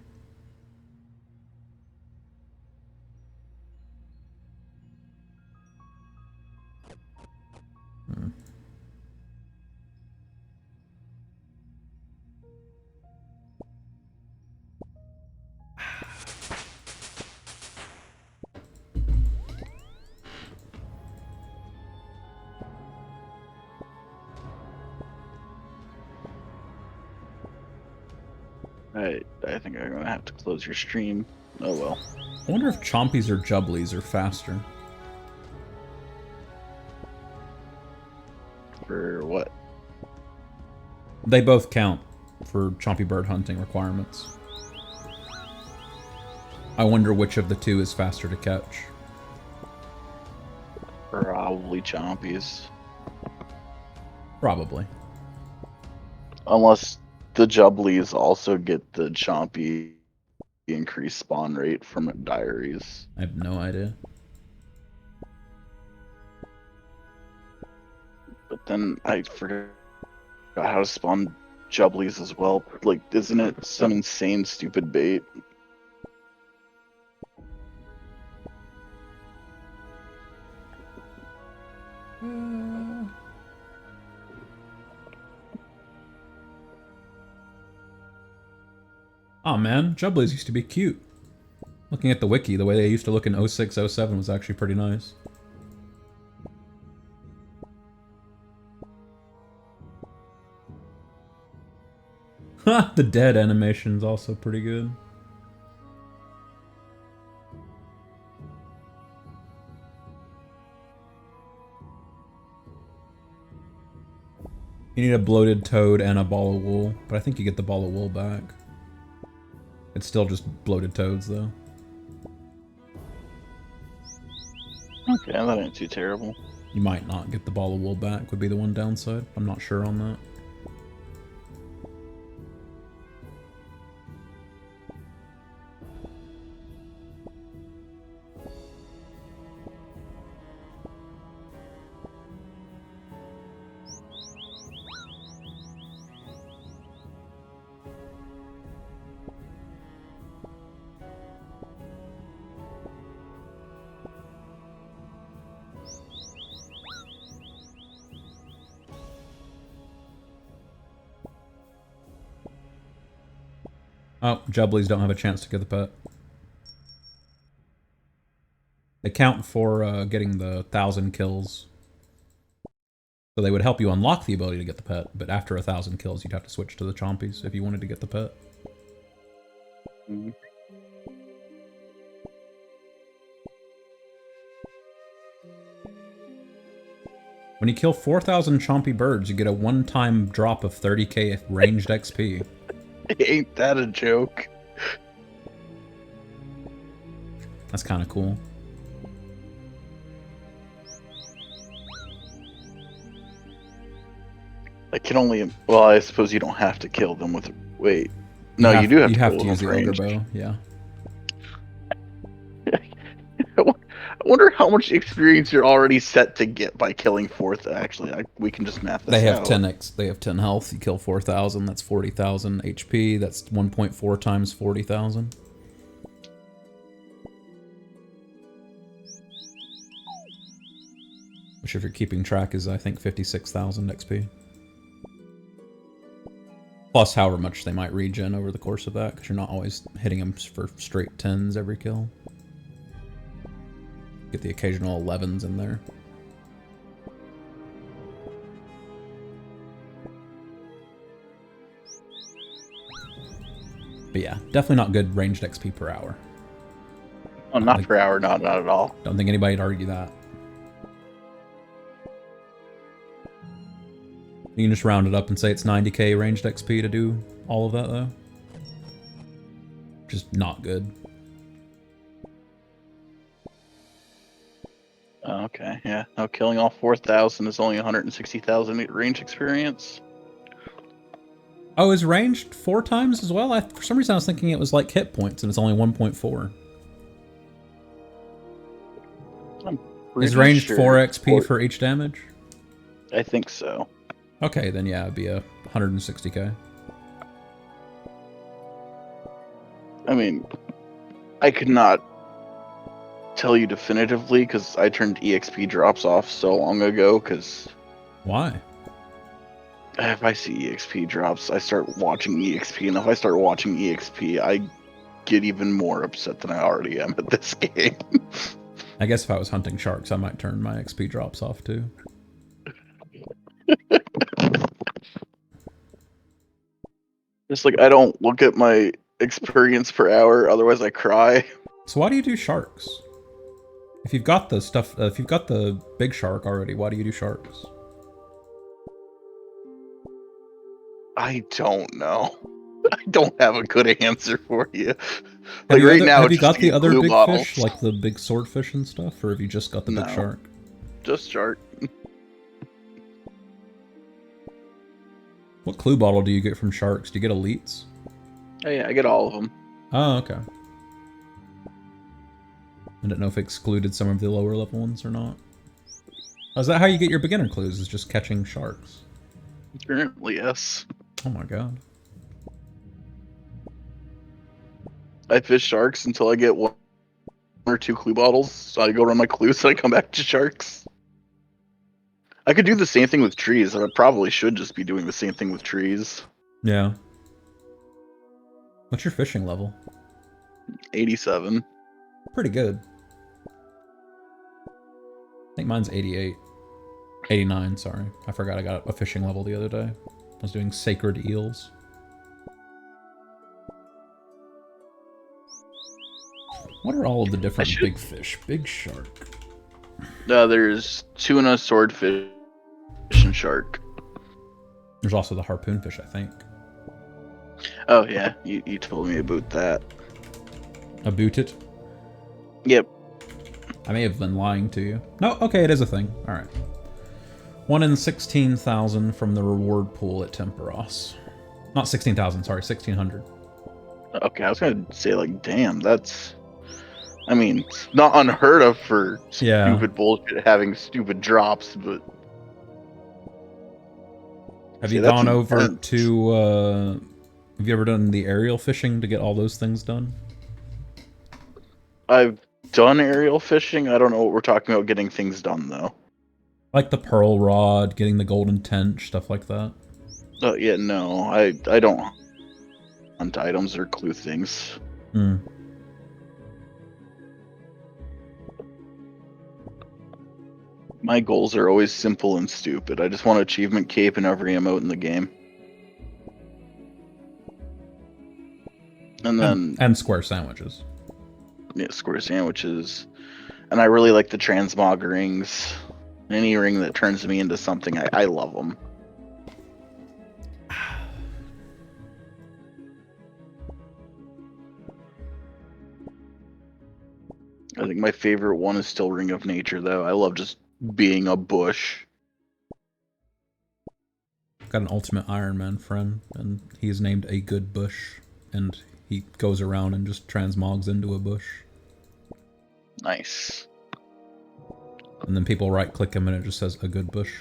I think I'm gonna have to close your stream. Oh well. I wonder if Chompies or Jubblies are faster. For what? They both count for Chompy bird hunting requirements. I wonder which of the two is faster to catch. Probably Chompies. Probably. Unless the Jubblies also get the Chompy increased spawn rate from diaries. I have no idea. But then I forgot how to spawn Jubblies as well. Like, isn't it some insane stupid bait? Oh man, Jubblies used to be cute. Looking at the wiki, the way they used to look in 06, 07 was actually pretty nice. Ha! The dead animation's also pretty good. You need a bloated toad and a ball of wool, but I think you get the ball of wool back. It's still just bloated toads, though. Okay, that ain't too terrible. You might not get the ball of wool back, would be the one downside. I'm not sure on that. Oh, Jubblies don't have a chance to get the pet. They count for getting the 1,000 kills. So they would help you unlock the ability to get the pet, but after 1,000 kills, you'd have to switch to the Chompies if you wanted to get the pet. Mm-hmm. When you kill 4,000 Chompy birds, you get a one-time drop of 30k ranged XP. Ain't that a joke? That's kind of cool. I can only... Well, I suppose you don't have to kill them with... Wait. No, you do have to kill them use the with ogre ranged. bow, yeah. I wonder how much experience you're already set to get by killing fourth. Actually, we can just math this out. They have 10 health. You kill 4,000. That's 40,000 HP. That's 1.4 times 40,000. Which, if you're keeping track, is I think 56,000 XP. Plus, however much they might regen over the course of that, because you're not always hitting them for straight 10s every kill. Get the occasional 11s in there. But yeah, definitely not good ranged XP per hour. Oh, not per hour, not at all. Don't think anybody'd argue that. You can just round it up and say it's 90k ranged XP to do all of that, though. Which is not good. Okay, yeah. Now killing all 4,000 is only 160,000 range experience. Oh, is ranged 4 times as well? For some reason I was thinking it was like hit points and it's only 1.4. Is ranged sure 4 XP for each damage? I think so. Okay, then yeah, it'd be a 160k. I mean, I could not tell you definitively because I turned EXP drops off so long ago. Because why? If I see EXP drops, I start watching EXP, and if I start watching EXP, I get even more upset than I already am at this game. I guess if I was hunting sharks, I might turn my XP drops off too. Just like I don't look at my experience per hour, otherwise I cry. So why do you do sharks? If you've got the stuff, if you've got the big shark already, why do you do sharks? I don't know. I don't have a good answer for you. Like right now, have you got the other big fish, like the big swordfish and stuff, or have you just got the big shark? Just shark. What clue bottle do you get from sharks? Do you get elites? Oh yeah, I get all of them. Oh, okay. I didn't know if it excluded some of the lower level ones or not. Oh, is that how you get your beginner clues, is just catching sharks? Apparently, yes. Oh my god. I fish sharks until I get 1 or 2 clue bottles, so I go run my clues and I come back to sharks. I could do the same thing with trees, and I probably should just be doing the same thing with trees. Yeah. What's your fishing level? 87. Pretty good. I think mine's 88. 89, sorry. I forgot I got a fishing level the other day. I was doing sacred eels. What are all of the different big fish? Big shark. There's tuna, swordfish, and shark. There's also the harpoon fish, I think. Oh yeah, you told me about that. About it? Yep. I may have been lying to you. No, okay, it is a thing. Alright. 1 in 16,000 from the reward pool at Temperos. Not 16,000, sorry, 1,600. Okay, I was gonna say, like, damn, that's... I mean, it's not unheard of for stupid bullshit having stupid drops, but... Have you gone over to, have you ever done the aerial fishing to get all those things done? I've done aerial fishing. I don't know what we're talking about getting things done, though. Like the pearl rod, getting the golden tench, stuff like that. Oh, yeah, no. I don't hunt items or clue things. Hmm. My goals are always simple and stupid. I just want achievement cape in every emote in the game. And then And square sandwiches. yeah, square sandwiches. And I really like the transmog rings. Any ring that turns me into something, I love them. I think my favorite one is still Ring of Nature, though. I love just being a bush. Got an Ultimate Iron Man friend, and he's named A Good Bush, and he goes around and just transmogs into a bush. Nice. And then people right-click him and it just says A Good Bush.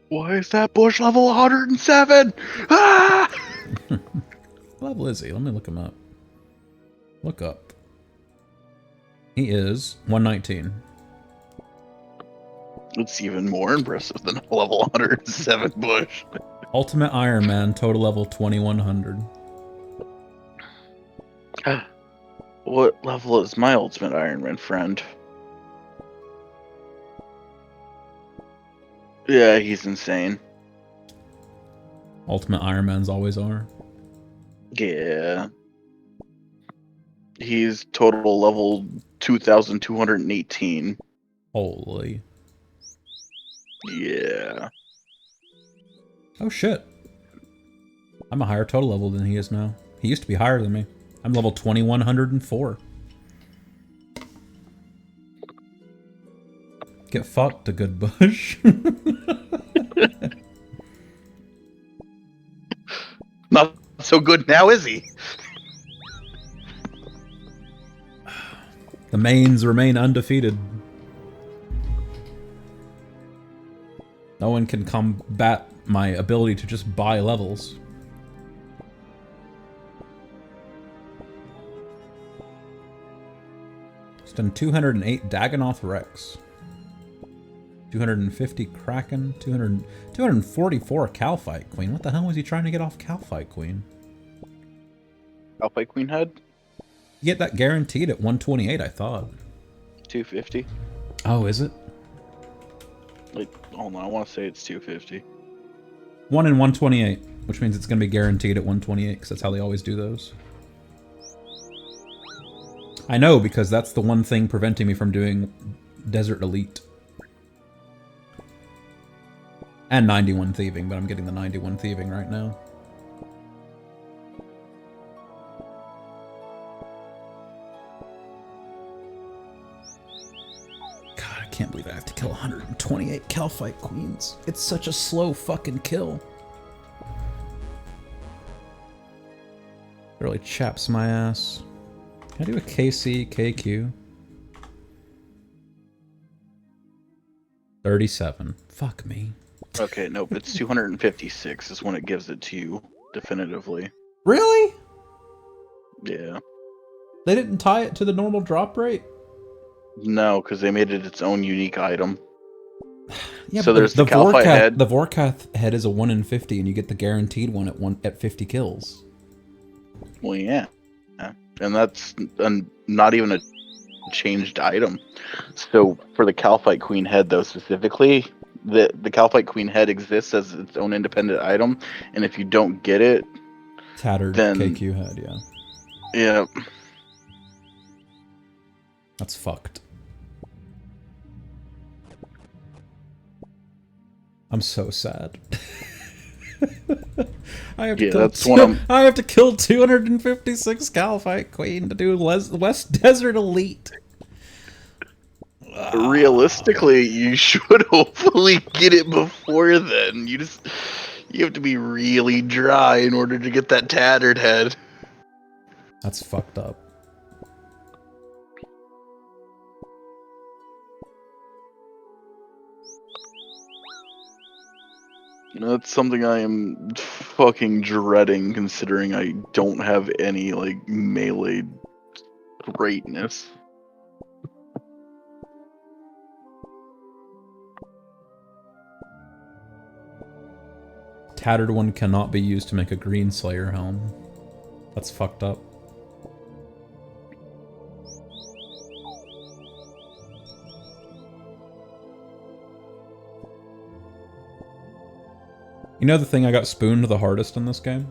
Why is that bush level 107? Ah! What level is he? Let me look him up. Look up. He is 119. It's even more impressive than a level 107 bush. Ultimate Iron Man, total level 2100. What level is my Ultimate Iron Man friend? Yeah, he's insane. Ultimate Iron Mans always are. Yeah. He's total level 2,218. Holy. Yeah. Oh shit. I'm a higher total level than he is now. He used to be higher than me. I'm level 2104. Get fucked, a good bush. Not so good now, is he? The mains remain undefeated. No one can combat my ability to just buy levels. Just done 208 Dagonoth Rex. 250 Kraken. 244 Calphite Queen. What the hell was he trying to get off Calphite Queen? Alpine Queen head? You get that guaranteed at 128, I thought. 250. Oh, is it? Like, hold on, I want to say it's 250. 1 in 128, which means it's going to be guaranteed at 128, because that's how they always do those. I know, because that's the one thing preventing me from doing Desert Elite. And 91 Thieving, but I'm getting the 91 Thieving right now. God, I can't believe I have to kill 128 Calphite Queens. It's such a slow fucking kill. It really chaps my ass. Can I do a KC, KQ? 37. Fuck me. Okay, nope, it's 256 is when it gives it to you, definitively. Really? Yeah. They didn't tie it to the normal drop rate? No, because they made it its own unique item. Yeah, so but there's the Calphite head. The Vorkath head is a 1 in 50, and you get the guaranteed one at 50 kills. Well, yeah. And that's not even a changed item. So for the Calphite Queen head, though, specifically, the Calphite Queen head exists as its own independent item, and if you don't get it, Tattered then KQ head, yeah. Yeah. That's fucked. I'm so sad. I have to kill 256 Calphite Queen to do less Desert Elite. Realistically, you should hopefully get it before then. You have to be really dry in order to get that tattered head. That's fucked up. That's something I am fucking dreading, considering I don't have any, like, melee greatness. tattered one cannot be used to make a green Slayer helm. That's fucked up. You know the thing I got spooned the hardest in this game?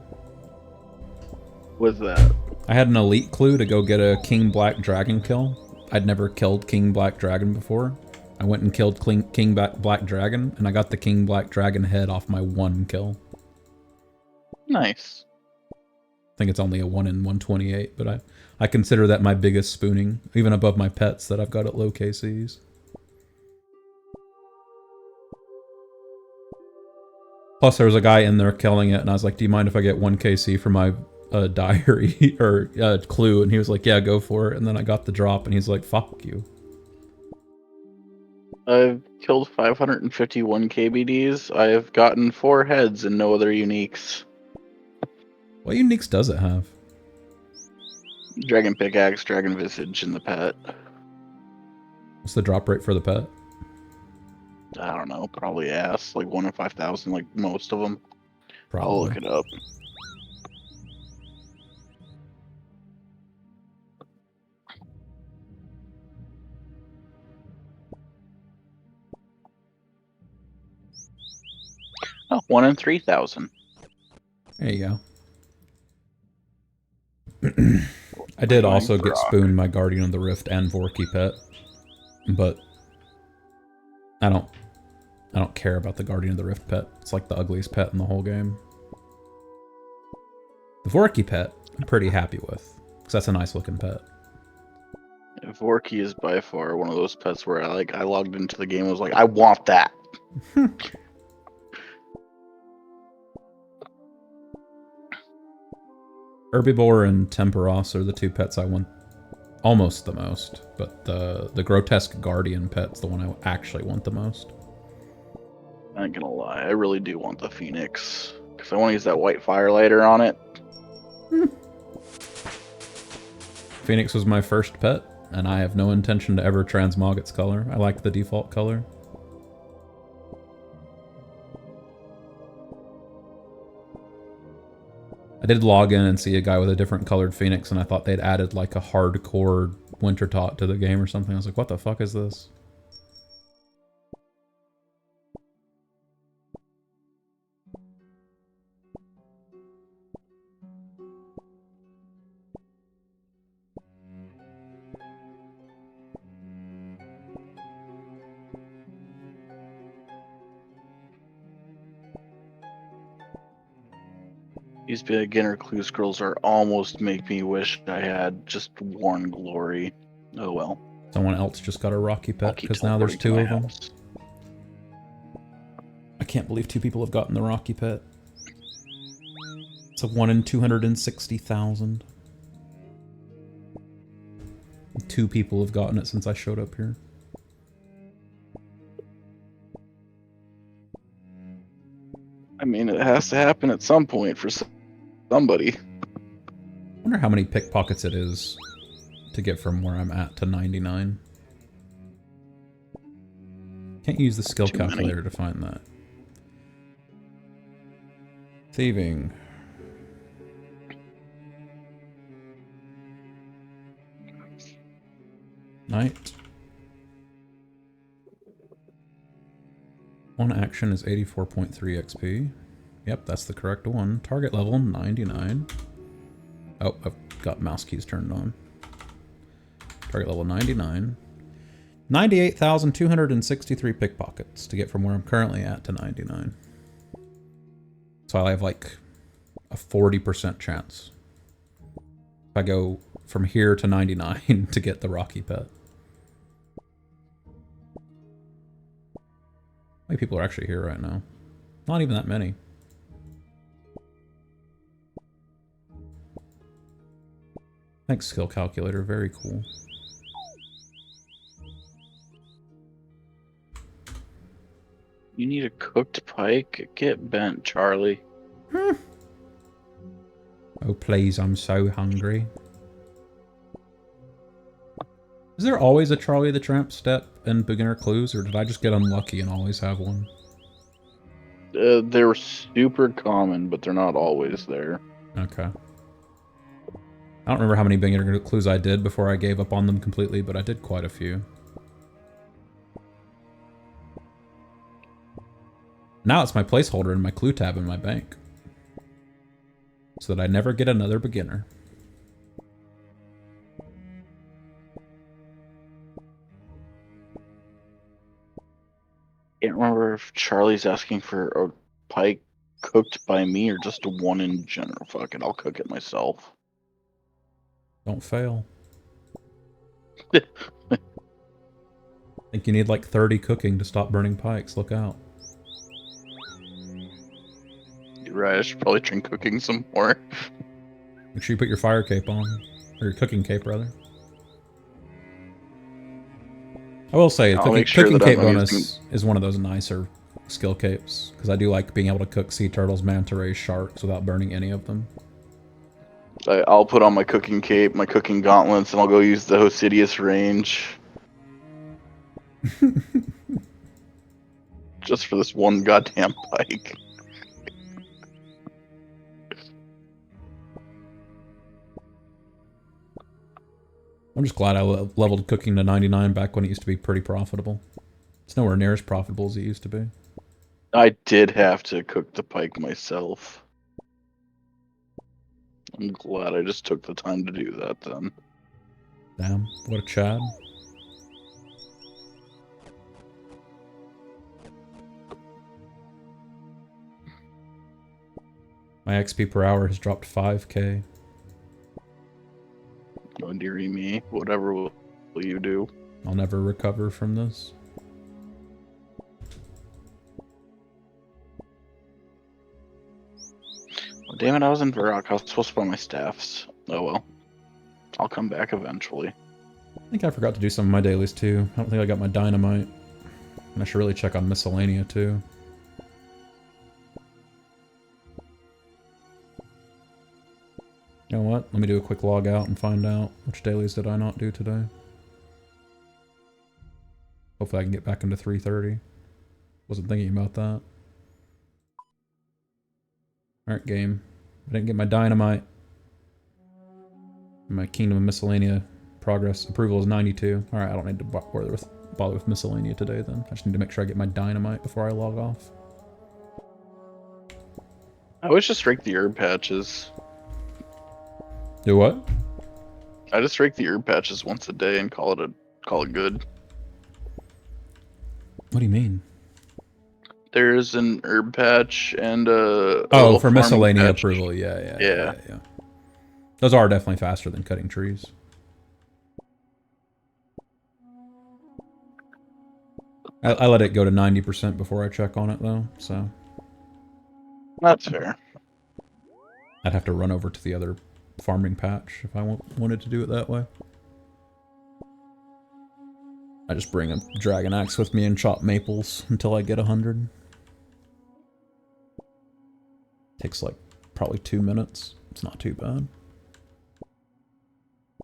What's that? I had an elite clue to go get a King Black Dragon kill. I'd never killed King Black Dragon before. I went and killed King Black Dragon, and I got the King Black Dragon head off my 1 kill. Nice. I think it's only a 1 in 128, but I consider that my biggest spooning, even above my pets that I've got at low KCs. Plus, there was a guy in there killing it, and I was like, do you mind if I get 1 KC for my diary, or clue? And he was like, yeah, go for it. And then I got the drop, and he's like, fuck you. I've killed 551 KBDs. I have gotten 4 heads and no other uniques. What uniques does it have? Dragon Pickaxe, Dragon Visage, and the pet. What's the drop rate for the pet? I don't know, probably ass. Like 1 in 5,000, like most of them. Probably. I'll look it up. Oh, 1 in 3,000. There you go. I did also get spooned my Guardian of the Rift and Vorky pet, but I don't care about the Guardian of the Rift pet. It's like the ugliest pet in the whole game. The Vorky pet, I'm pretty happy with, because that's a nice looking pet. Vorky is by far one of those pets where I logged into the game and was like, I want that. Herbivore and Temperos are the 2 pets I want almost the most, but the Grotesque Guardian pet's the one I actually want the most. I ain't gonna lie, I really do want the Phoenix, because I want to use that white firelighter on it. Phoenix was my first pet, and I have no intention to ever transmog its color. I like the default color. I did log in and see a guy with a different colored Phoenix, and I thought they'd added like a hardcore winter tot to the game or something. I was like, what the fuck is this? These beginner clue scrolls are almost make me wish I had just one glory. Oh well. Someone else just got a Rocky pet, because now there's 2 of them. I can't believe 2 people have gotten the Rocky pet. It's a 1 in 260,000. 2 people have gotten it since I showed up here. I mean, it has to happen at some point for somebody. I wonder how many pickpockets it is to get from where I'm at to 99. Can't use the skill calculator to find that. Thieving. Night. One action is 84.3 XP. Yep, that's the correct one. Target level 99. Oh, I've got mouse keys turned on. Target level 99. 98,263 pickpockets to get from where I'm currently at to 99. So I have like a 40% chance. If I go from here to 99 to get the Rocky pet. How many people are actually here right now? Not even that many. Thanks, skill calculator. Very cool. You need a cooked pike? Get bent, Charlie. Oh, please, I'm so hungry. Is there always a Charlie the Tramp step in beginner clues, or did I just get unlucky and always have one? They're super common, but they're not always there. Okay. I don't remember how many beginner clues I did before I gave up on them completely, but I did quite a few. Now it's my placeholder in my clue tab in my bank. So that I never get another beginner. Can't remember if Charlie's asking for a pike cooked by me or just one in general. Fuck it, I'll cook it myself. Don't fail. I think you need like 30 cooking to stop burning pikes. Look out. You're right, I should probably try cooking some more. Make sure you put your fire cape on. Or your cooking cape, rather. I will say, the cooking cape bonus is one of those nicer skill capes. Because I do like being able to cook sea turtles, manta rays, sharks without burning any of them. I'll put on my cooking cape, my cooking gauntlets, and I'll go use the Hosidius range. Just for this one goddamn pike. I'm just glad I leveled cooking to 99 back when it used to be pretty profitable. It's nowhere near as profitable as it used to be. I did have to cook the pike myself. I'm glad I just took the time to do that then. Damn, what a Chad. My XP per hour has dropped 5k. Oh, dearie me. Whatever will you do? I'll never recover from this. Oh, damn it, I was in Varrock. I was supposed to buy my staffs. Oh well. I'll come back eventually. I think I forgot to do some of my dailies too. I don't think I got my dynamite. And I should really check on miscellanea too. You know what? Let me do a quick log out and find out which dailies did I not do today. Hopefully I can get back into 330. Wasn't thinking about that. Alright, game. I didn't get my dynamite. My Kingdom of Miscellanea progress approval is 92. Alright, I don't need to bother with miscellanea today then. I just need to make sure I get my dynamite before I log off. I always just rake the herb patches. Do what? I just rake the herb patches once a day and call it good. What do you mean? There's an herb patch and oh, for miscellanea approval. Yeah. Those are definitely faster than cutting trees. I let it go to 90% before I check on it though, so. That's fair. I'd have to run over to the other farming patch if I wanted to do it that way. I just bring a dragon axe with me and chop maples until I get 100. Takes like probably 2 minutes. It's not too bad.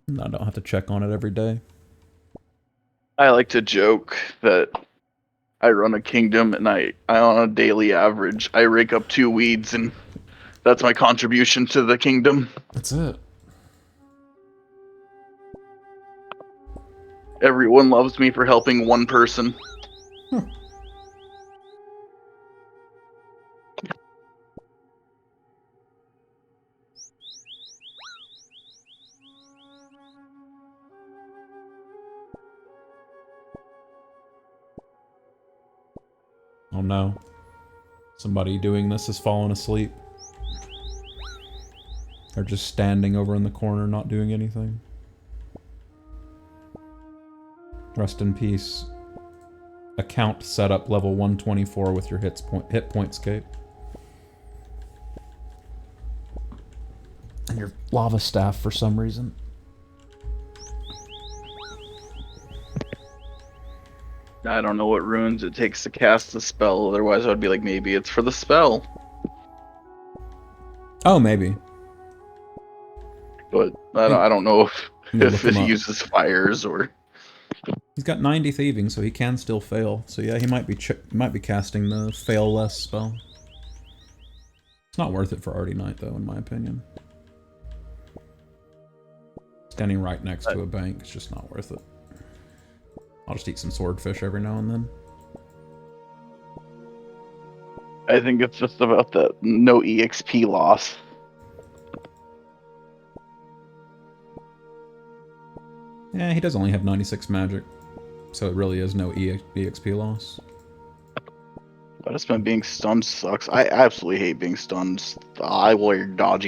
And I don't have to check on it every day. I like to joke that I run a kingdom and I on a daily average, I rake up 2 weeds and that's my contribution to the kingdom. That's it. Everyone loves me for helping one person. Oh no. Somebody doing this has fallen asleep. They're just standing over in the corner not doing anything. Rest in peace. Account setup level 124 with your hit points cape. And your lava staff for some reason. I don't know what runes it takes to cast the spell, otherwise I would be like, maybe it's for the spell. Oh, maybe. But I don't know if it up. uses fires or... He's got 90 thieving, so he can still fail. So yeah, he might be casting the fail less spell. It's not worth it for Artie Knight, though, in my opinion. Standing right next to a bank is just not worth it. I'll just eat some swordfish every now and then. I think it's just about the no EXP loss. Yeah, he does only have 96 magic, so it really is no EXP loss. But it's been being stunned sucks. I absolutely hate being stunned. I will dodge